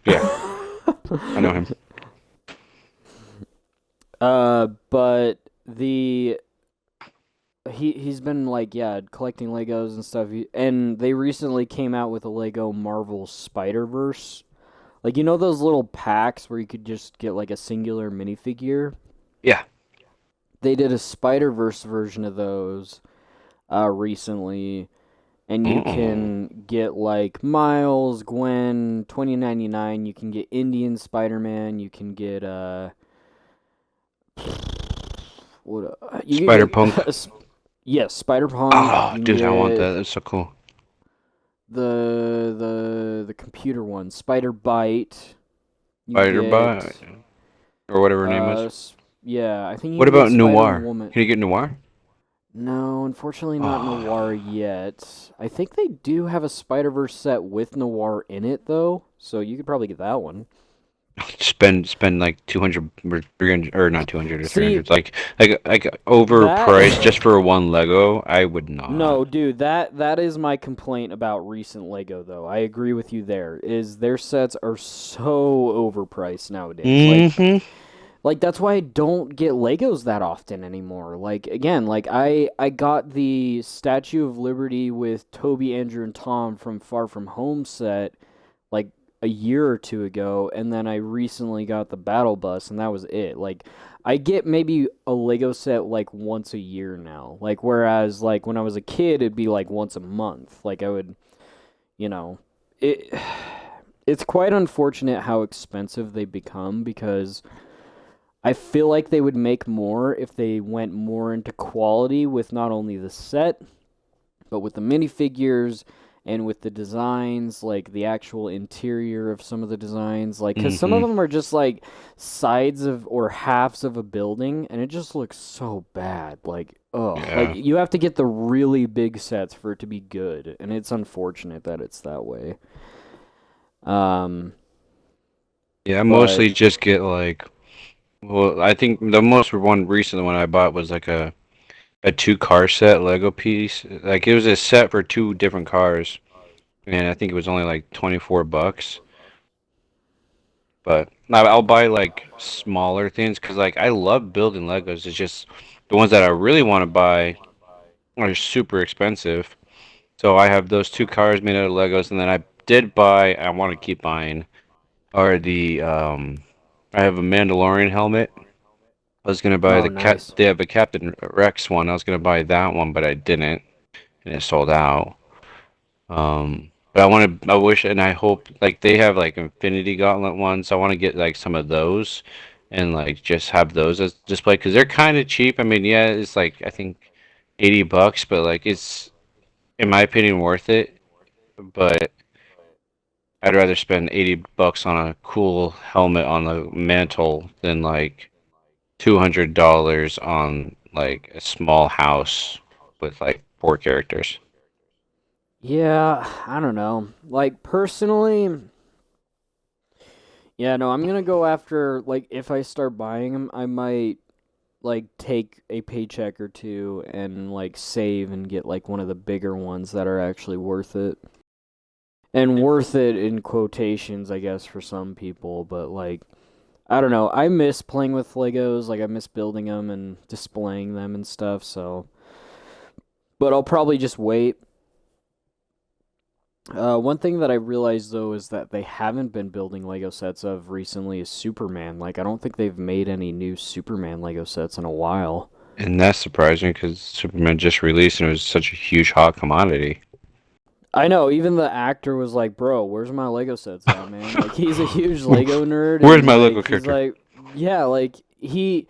Yeah, I know him. But he's been like collecting Legos and stuff. And they recently came out with a Lego Marvel Spider-Verse. Like those little packs where you could just get like a singular minifigure. Yeah. They did a Spider-Verse version of those recently, and you Oh. can get like Miles, Gwen, 2099. You can get Indian Spider-Man. You can get what you can Spider get Punk. yes, Spider-Punk. Oh, You can dude, I want get that. That's so cool. the computer one, Spider-Bite. You can Spider Bite, get or whatever her name is. yeah, I think you What can get about Noir? Spider-Woman. Can you get Noir? No, unfortunately not Noir Oh, yet. I think they do have a Spider-Verse set with Noir in it though, so you could probably get that one. spend like 200 or 300, or not 200 or See, 300, like that overpriced just for one Lego. I would not. no, dude, that is my complaint about recent Lego though. I agree with you there. Is their sets are so overpriced nowadays. Hmm. Like that's why I don't get Legos that often anymore. Like again, like I got the Statue of Liberty with Toby, Andrew, and Tom from Far From Home set like a year or two ago, and then I recently got the Battle Bus, and that was it. Like I get maybe a Lego set like once a year now. Like whereas like when I was a kid, it'd be like once a month. Like I would, you know, it. It's quite unfortunate how expensive they become because I feel like they would make more if they went more into quality with not only the set, but with the minifigures and with the designs, like the actual interior of some of the designs, like because some of Hmm. them are just like sides of or halves of a building, and it just looks so bad. Like, ugh, like Yeah. you have to get the really big sets for it to be good, and it's unfortunate that it's that way. Um, Yeah, I but mostly just get like, well, I think the most one recent one I bought was like a two car set Lego piece. Like it was a set for two different cars, and I think it was only like $24. But I'll buy like smaller things because like I love building Legos. It's just the ones that I really want to buy are super expensive. So I have those two cars made out of Legos, and then I did buy. I want to keep buying are the I have a Mandalorian helmet. I was gonna buy oh, the cat. nice. They have a Captain Rex one. I was gonna buy that one, but I didn't, and it sold out. But I want to. I wish, and I hope like they have like Infinity Gauntlet ones. I want to get like some of those, and like just have those as display because they're kind of cheap. I mean, yeah, it's like I think $80, but like it's in my opinion worth it. But I'd rather spend $80 on a cool helmet on the mantle than like $200 on like a small house with like four characters. Yeah, I don't know. Like personally, yeah, no, I'm gonna go after like if I start buying them, I might like take a paycheck or two and like save and get like one of the bigger ones that are actually worth it. And worth it in quotations, I guess, for some people, but like I don't know. I miss playing with Legos, like I miss building them and displaying them and stuff, so but I'll probably just wait. One thing that I realized though is that they haven't been building Lego sets of recently is Superman. Like I don't think they've made any new Superman Lego sets in a while. And that's surprising because Superman just released and it was such a huge hot commodity. I know, even the actor was like, "Bro, where's my Lego sets at, man?" Like he's a huge Lego nerd Where's and my Lego like he's character? like, yeah, like he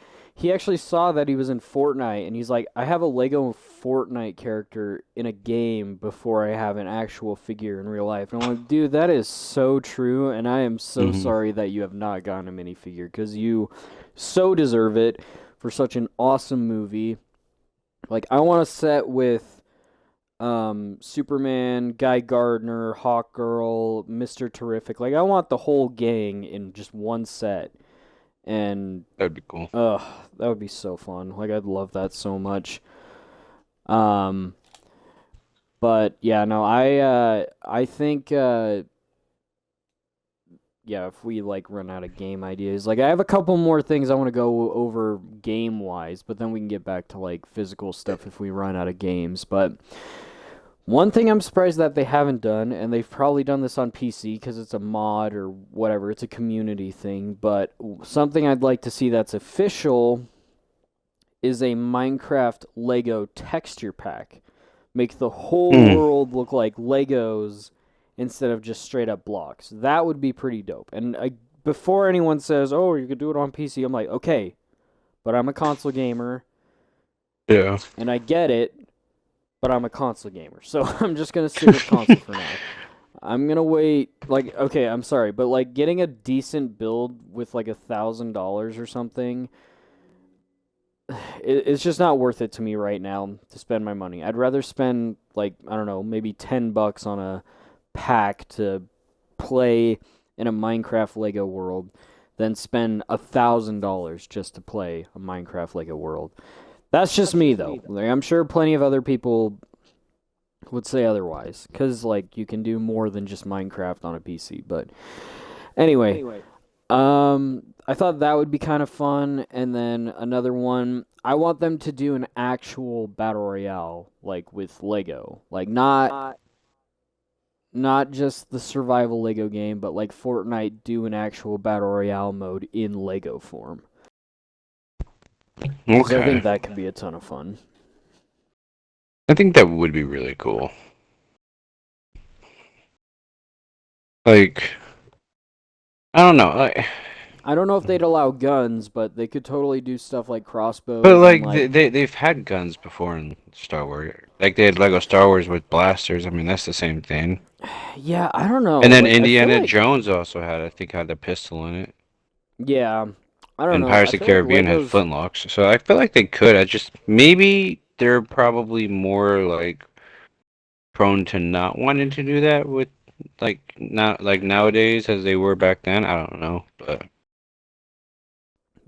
actually saw that he was in Fortnite and he's like, "I have a Lego Fortnite character in a game before I have an actual figure in real life." And I'm like, "Dude, that is so true and I am so Hmm. sorry that you have not gotten a minifigure cuz you so deserve it for such an awesome movie." Like I want to set with Superman, Guy Gardner, Hawkgirl, Mr. Terrific. Like I want the whole gang in just one set. And That'd be cool. that would be so fun. Like I'd love that so much. Um but yeah, no, I think yeah, if we like run out of game ideas, like I have a couple more things I want to go over game wise, but then we can get back to like physical stuff if we run out of games. But one thing I'm surprised that they haven't done, and they've probably done this on PC because it's a mod or whatever, it's a community thing, but something I'd like to see that's official is a Minecraft Lego texture pack. Make the whole Mm. world look like Legos instead of just straight up blocks. That would be pretty dope. And before anyone says, "Oh, you could do it on PC," I'm like, "Okay, but I'm a console gamer Yeah. and I get it, but I'm a console gamer." So I'm just going to stick with console for now. I'm gonna wait. Like, okay, I'm sorry, but like getting a decent build with like $1,000 or something, it's just not worth it to me right now to spend my money. I'd rather spend like I don't know, maybe $10 on a pack to play in a Minecraft Lego world than spend $1,000 just to play a Minecraft Lego world. That's just me though. Like, I'm sure plenty of other people would say otherwise because like you can do more than just Minecraft on a PC. But anyway, I thought that would be kind of fun. And then another one, I want them to do an actual battle royale like with Lego, like not just the survival Lego game, but like Fortnite do an actual battle royale mode in Lego form. Because I think Okay. that could be a ton of fun. I think that would be really cool. Like, I don't know. Like, I don't know if they'd allow guns, but they could totally do stuff like But crossbows and like like they've had guns before in Star Wars. Like they had Lego Star Wars with blasters. I mean, that's the same thing. yeah, I don't know. And then Like I feel Indiana like Jones also had, I think, had the pistol in it. yeah, I don't And know. Pirates I of the feel like Caribbean had Legos flintlocks. So I feel like they could. I just maybe they're probably more like prone to not wanting to do that with like not like nowadays as they were back then. I don't know, but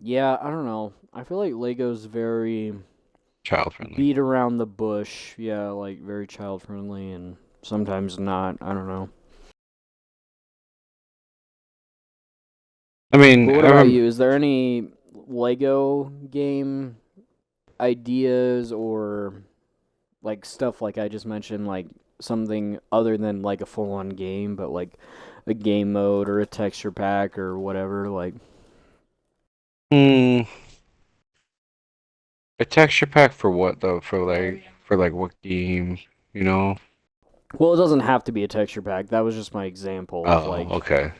yeah, I don't know. I feel like Legos very child friendly. beat around the bush. Yeah, like very child friendly and sometimes not. I don't know. I mean, But what I about remember. you? Is there any Lego game ideas or like stuff like I just mentioned, like something other than like a full on game, but like a game mode or a texture pack or whatever? Like, Hmm, a texture pack for what though? For like what game? You know? well, it doesn't have to be a texture pack. That was just my example of Oh, okay.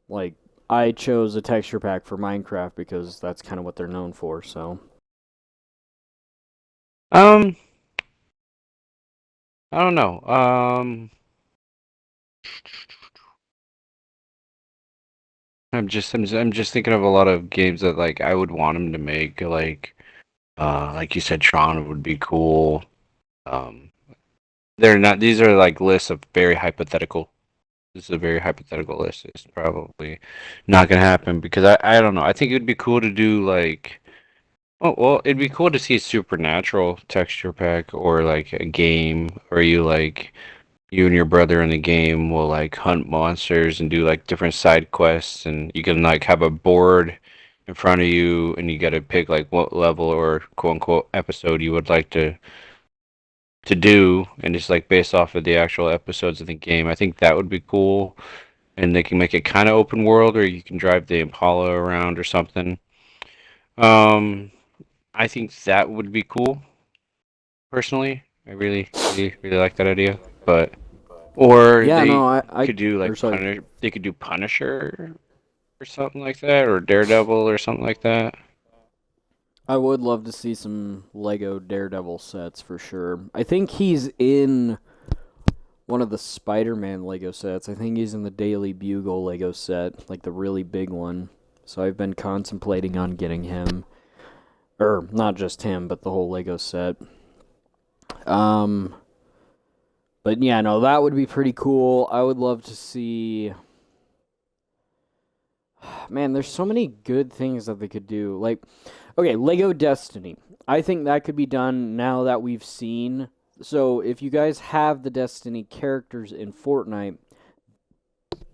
like I chose a texture pack for Minecraft because that's kind of what they're known for. So, Um, I don't know. I'm just thinking of a lot of games that like I would want them to make. Like you said, Tron would be cool. Um, they're not. These are like lists of very hypothetical. This is a very hypothetical list. It's probably not gonna happen because I don't know. I think it'd be cool to do like. Oh well, it'd be cool to see a supernatural texture pack or like a game, or you and your brother in the game will like hunt monsters and do like different side quests, and you can like have a board in front of you, and you got to pick like what level or quote unquote episode you would like to do, and it's like based off of the actual episodes of the game. I think that would be cool, and they can make it kind of open world, or you can drive the Impala around or something. Um, I think that would be cool personally. I really, really, really like that idea, but. Or yeah, no, they I could do or like sorry. Punisher. They could do Punisher or something like that, or Daredevil or something like that. I would love to see some Lego Daredevil sets for sure. I think he's in one of the Spider-Man Lego sets. I think he's in the Daily Bugle Lego set, like the really big one. So I've been contemplating on getting him, or not just him, but the whole Lego set. Um, but yeah, no, that would be pretty cool. I would love to see. Man, there's so many good things that they could do. Like, okay, Lego Destiny. I think that could be done now that we've seen. So if you guys have the Destiny characters in Fortnite,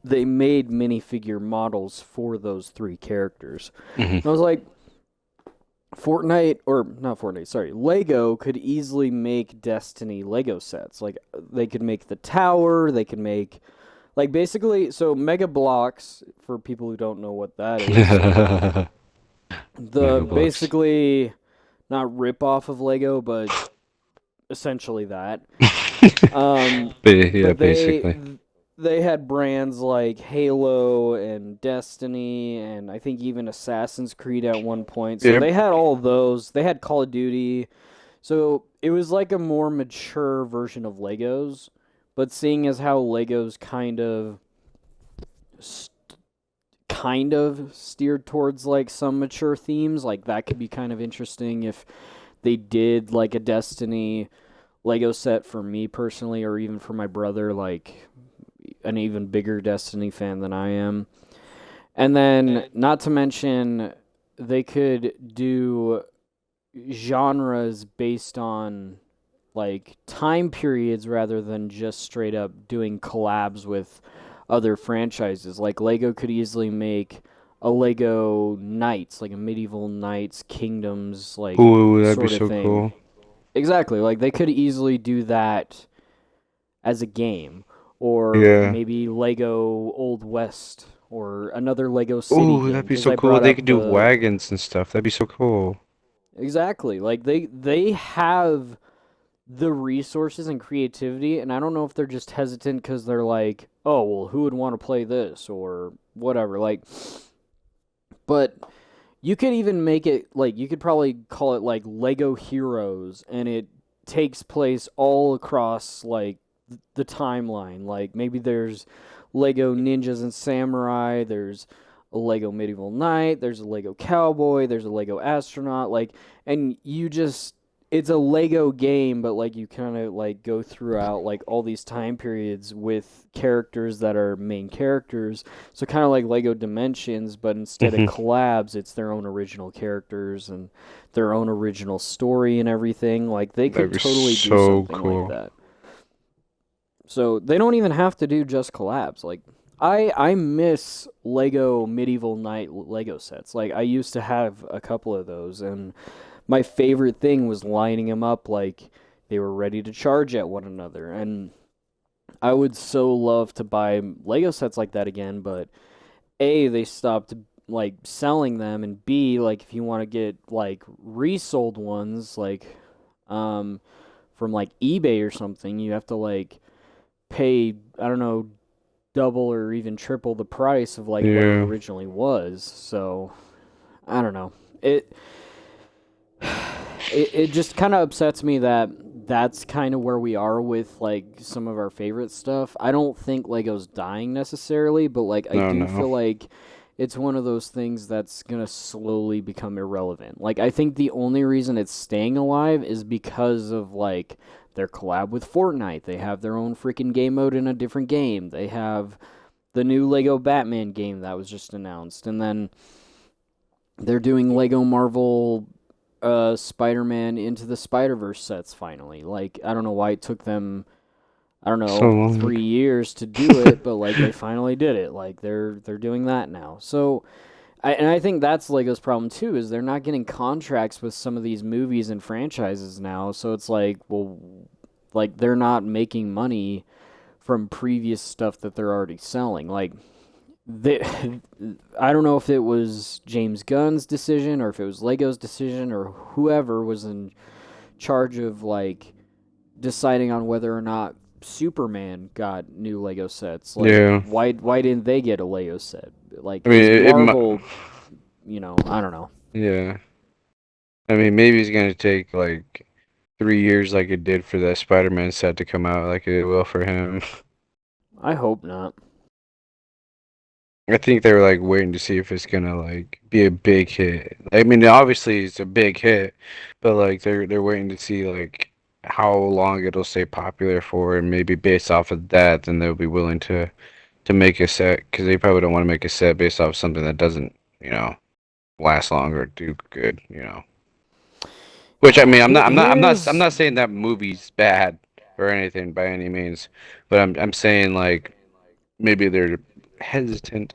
they made minifigure models for those three characters. Hmm. And I was like, Fortnite, or not Fortnite, sorry, Lego could easily make Destiny Lego sets. Like, they could make the tower, they could make, like, basically, so Mega Bloks, for people who don't know what that is, the Mega Blocks. basically, not rip off of Lego, but essentially that. Um, Yeah, but basically. they had brands like Halo and Destiny and I think even Assassin's Creed at one point. So Yep. they had all those. They had Call of Duty. So it was like a more mature version of Legos. But seeing as how Legos st- kind of steered towards like some mature themes, like that could be kind of interesting if they did like a Destiny Lego set for me personally or even for my brother, like an even bigger Destiny fan than I am. And then, not to mention, they could do genres based on like time periods rather than just straight up doing collabs with other franchises. Like Lego could easily make a Lego Knights, like a medieval Knights Kingdoms like Ooh, that'd be sort of so thing. cool. Exactly. Like they could easily do that as a game, or Yeah. maybe Lego Old West, or another Lego City Ooh, game. that'd be Because so I cool. brought They up could do the wagons and stuff. That'd be so cool. exactly like they have the resources and creativity, and I don't know if they're just hesitant because they're like, oh well, who would want to play this or whatever. Like But you could even make it like you could probably call it like Lego Heroes, and it takes place all across like the timeline. Like maybe there's Lego Ninjas and Samurai, there's a Lego Medieval Knight, there's a Lego Cowboy, there's a Lego Astronaut, like, and you just it's a Lego game, but like you kind of like go throughout like all these time periods with characters that are main characters. So kind of like Lego Dimensions, but instead of Hmm. collabs, it's their own original characters and their own original story and everything. Like they That'd could be totally do so something like cool. that. So they don't even have to do just collabs. Like I miss Lego Medieval Knight Lego sets. Like I used to have a couple of those, and my favorite thing was lining them up like they were ready to charge at one another. And I would so love to buy Lego sets like that again, but A, they stopped like selling them, and B, like if you want to get like resold ones like um from like eBay or something, you have to like pay, I don't know, double or even triple the price of like what it Yeah. originally was. So, I don't know. It it just kind of upsets me that that's kind of where we are with like some of our favorite stuff. I don't think Lego's dying necessarily, but like I No, do no. feel like it's one of those things that's going to slowly become irrelevant. Like I think the only reason it's staying alive is because of like their collab with Fortnite. They have their own freaking game mode in a different game. They have the new Lego Batman game that was just announced, and then they're doing Lego Marvel Spider-Man Into the Spider-Verse sets finally. Like I don't know why it took them, I don't So know, long. 3 years to do it, but like they finally did it. Like they're doing that now. So I think that's Lego's problem too, is they're not getting contracts with some of these movies and franchises now. So it's like, well, like they're not making money from previous stuff that they're already selling. Like they, I don't know if it was James Gunn's decision or if it was Lego's decision or whoever was in charge of like deciding on whether or not Superman got new Lego sets. Like Yeah. why didn't they get a Lego set? Like I mean, is it might. Marvel, I don't know. Yeah. I mean, maybe it's gonna take like 3 years, like it did for that Spider-Man set to come out, like it will for him. I hope not. I think they were like waiting to see if it's gonna like be a big hit. I mean, obviously it's a big hit, but like they're waiting to see like how long it'll stay popular for, and maybe based off of that, then they'll be willing to make a set because they probably don't want to make a set based off something that doesn't, last long or do good, Which I mean, I'm Here's not saying that movie's bad or anything by any means, but I'm saying like maybe they're hesitant.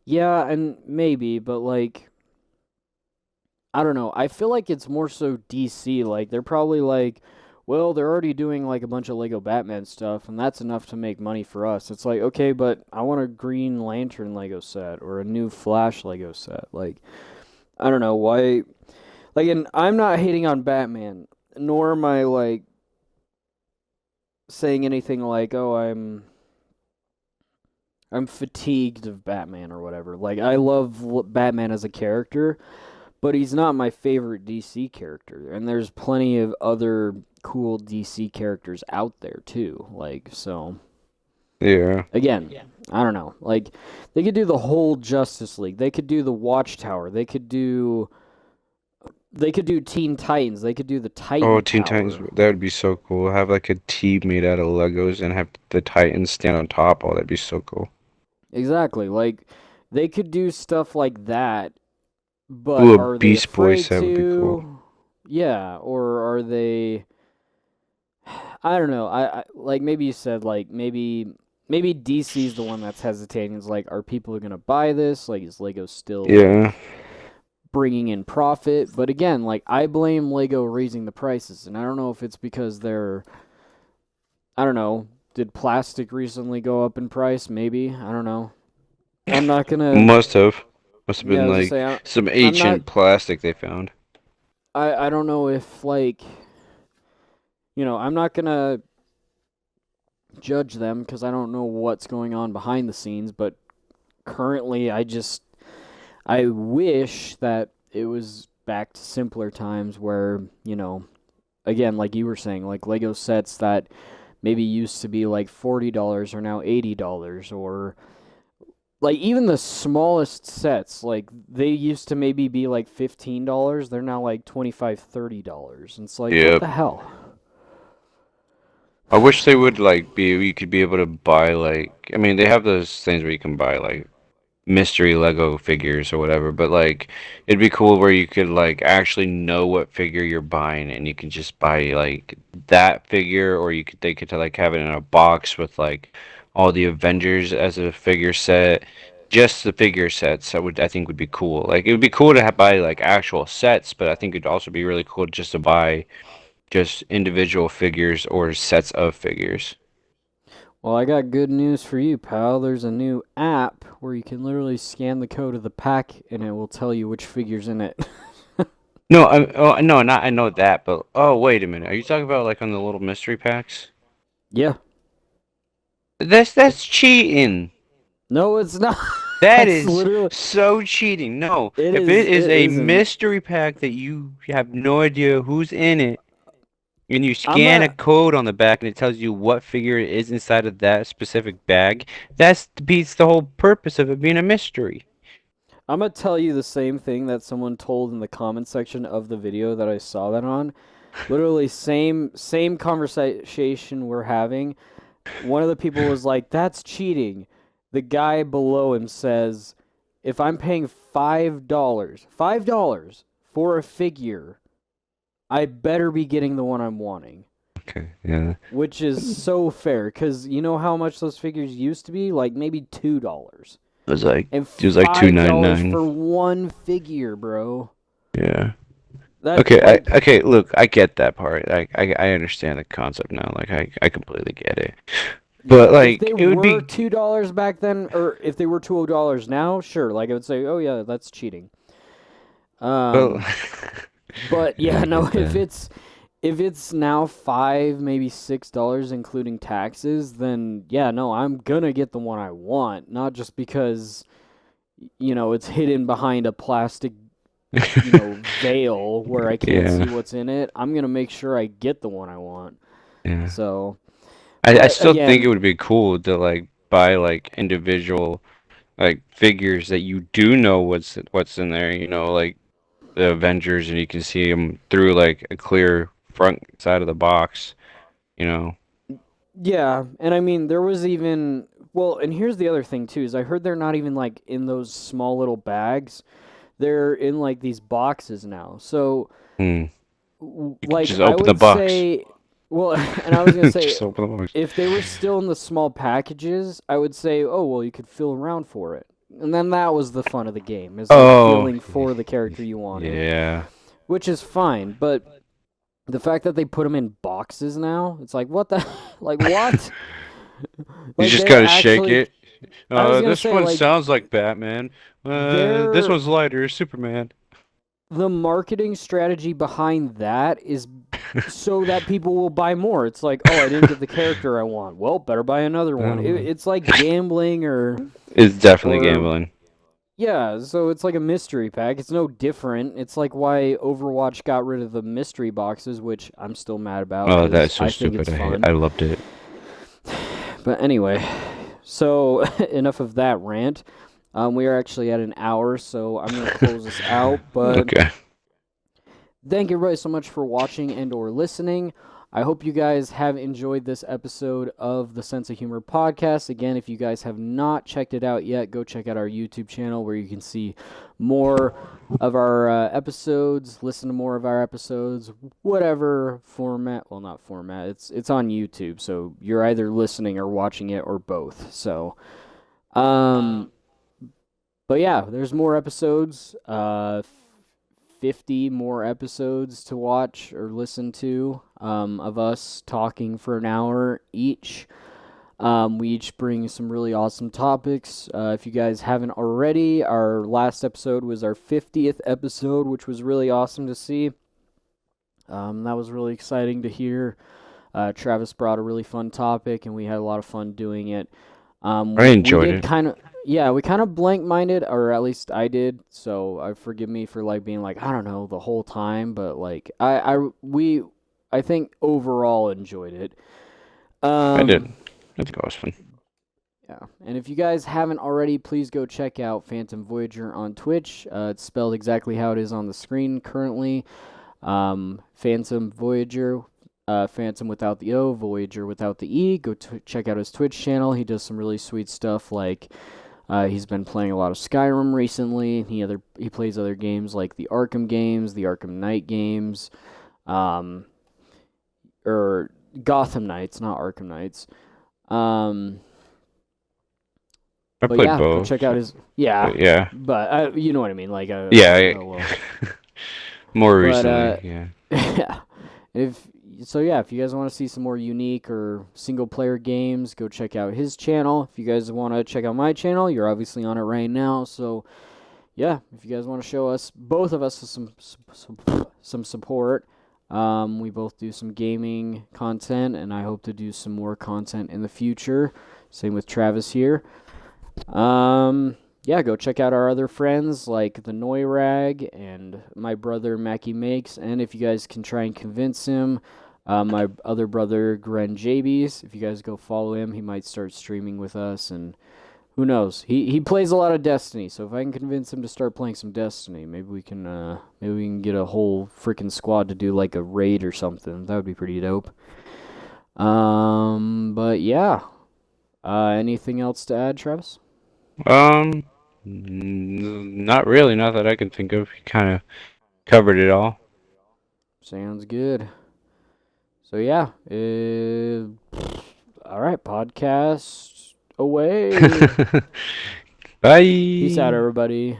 yeah, and maybe, but like I don't know. I feel like it's more so DC. Like they're probably like, well, they're already doing like a bunch of Lego Batman stuff, and that's enough to make money for us. It's like, okay, but I want a Green Lantern Lego set or a new Flash Lego set. Like I don't know why. Like, and I'm not hating on Batman, nor am I like saying anything like, oh, I'm fatigued of Batman or whatever. Like I love Batman as a character, but he's not my favorite DC character. And there's plenty of other cool DC characters out there too. Like, so Yeah. again, I don't know. Like they could do the whole Justice League. They could do the Watchtower. They could do Teen Titans. They could do the Oh, Titan Teen Titans, Tower. that would be so cool. Have like a team made out of Legos and have the Titans stand on top. Oh, that'd be so cool. Exactly. Like they could do stuff like that, but Ooh, a are they Beast Boy afraid set would be cool. to? Yeah, or are they I don't know. I like maybe you said like maybe DC's the one that's hesitating. It's like, are people gonna buy this? Like, is Lego still like Yeah. bringing in profit? But again, like I blame Lego raising the prices, and I don't know if it's because I don't know. Did plastic recently go up in price? Maybe I don't know. I'm not gonna. Must have. Must have Yeah, I been was gonna like say some I'm not. ancient plastic they found. I don't know if like I'm not gonna judge them because I don't know what's going on behind the scenes, but currently I just I wish that it was back to simpler times where, again, like you were saying, like Lego sets that maybe used to be like $40 are now $80, or like even the smallest sets, like they used to maybe be like $15, they're now like $25, $30. And it's like, what Yep. the hell? I wish they would like be you could be able to buy like I mean they have those things where you can buy like mystery Lego figures or whatever, but like it'd be cool where you could like actually know what figure you're buying and you can just buy like that figure or you could they could like have it in a box with like all the Avengers as a figure set. Just the figure sets I think would be cool. Like it would be cool to have, buy like actual sets, but I think it'd also be really cool just to buy just individual figures or sets of figures. Well, I got good news for you, pal. There's a new app where you can literally scan the code of the pack and it will tell you which figure's in it. No, no, not I know that, but oh, wait a minute. Are you talking about like on the little mystery packs? Yeah. That's cheating. No, it's not. That That's is literally. so cheating. No, It if is. it is It a isn't. mystery pack that you have no idea who's in it, and you I'm scan a gonna. code on the back and it tells you what figure it is inside of that specific bag, that's beats the whole purpose of it being a mystery. I'm gonna tell you the same thing that someone told in the comment section of the video that I saw that on. Literally, same conversation we're having. One of the people was like, "That's cheating." The guy below him says, "If I'm paying $5 for a figure, I better be getting the one I'm wanting." Okay, yeah. Which is so fair, because you know how much those figures used to be? Like maybe $2. It was like And it was like $5 $2.99. for one figure, bro. Yeah. That, Okay, like, okay, look, I get that part. I understand the concept now. Like I completely get it. But yeah, if like they it would were be $2 back then, or if they were $2 now, sure, like I would say, oh yeah, that's cheating. well But yeah, yeah, I no, get that. if it's now maybe $6, including taxes, then yeah, no, I'm gonna get the one I want, not just because it's hidden behind a plastic, veil where I can't see Yeah. what's in it. I'm gonna make sure I get the one I want. Yeah. So, I but still think it again, would be cool to like buy like individual like figures that you do know what's in there, like the Avengers and you can see them through like a clear front side of the box, you know. yeah, and I mean there was even well, and here's the other thing too is I heard they're not even like in those small little bags. They're in like these boxes now. So Hmm. You could like just I open the would box. say, well, and I was gonna say Just open the box. if they were still in the small packages, I would say, oh well, you could feel around for it, and then that was the fun of the game is like Oh, feeling for the character you wanted, yeah. which is fine. But the fact that they put them in boxes now, it's like what the like what? You Like just they're gotta shake actually. it. I was gonna This say one like sounds like Batman. This they're one's lighter, Superman. the marketing strategy behind that is so that people will buy more. It's like, oh, I didn't get the character I want. Well, better buy another one. It's like gambling It's definitely or gambling. yeah. So it's like a mystery pack. It's no different. It's like why Overwatch got rid of the mystery boxes, which I'm still mad about Oh, that's because so I think stupid. it's fun. I loved it. But anyway, so enough of that rant. We are actually at an hour, so I'm gonna close this out. But Okay. thank you everybody so much for watching and or listening. I hope you guys have enjoyed this episode of the Sense of Humor podcast. Again, if you guys have not checked it out yet, go check out our YouTube channel where you can see more of our episodes, listen to more of our episodes, whatever format. Well, not format. It's on YouTube, so you're either listening or watching it or both. So, but yeah, there's more episodes. 50 more episodes to watch or listen to of us talking for an hour each. We each bring some really awesome topics. If you guys haven't already, our last episode was our 50th episode, which was really awesome to see. That was really exciting to hear. Travis brought a really fun topic, and we had a lot of fun doing it. I We enjoyed did it. kind of, yeah, we kind of blank-minded, or at least I did. So forgive me for like being like, I don't know, the whole time, but like I think overall enjoyed it. I did. Um, I think it was fun. yeah, and if you guys haven't already, please go check out Phantom Voyager on Twitch. It's spelled exactly how it is on the screen currently. Phantom Voyager, Phantom without the O, Voyager without the E. Go check out his Twitch channel. He does some really sweet stuff. Like he's been playing a lot of Skyrim recently. He plays other games like the Arkham games, the Arkham Knight games, um, or Gotham Knights, not Arkham Knights. Um, I but played yeah, go both, check out his but yeah, but you know what I mean. Like yeah. oh well. More But recently, yeah. yeah. If you guys want to see some more unique or single player games, go check out his channel. If you guys want to check out my channel, you're obviously on it right now. So yeah, if you guys want to show us both of us some support, we both do some gaming content, and I hope to do some more content in the future. Same with Travis here. Yeah, go check out our other friends like the Noirag and my brother Mackie Makes. And if you guys can try and convince him, my other brother Gren Jabies, if you guys go follow him, he might start streaming with us. And who knows? He plays a lot of Destiny, so if I can convince him to start playing some Destiny, maybe we can get a whole freaking squad to do like a raid or something. That would be pretty dope. But yeah. Anything else to add, Travis? Not really. Not that I can think of. Kind of covered it all. Sounds good. So yeah, all right, podcast away. Peace out, Bye. everybody.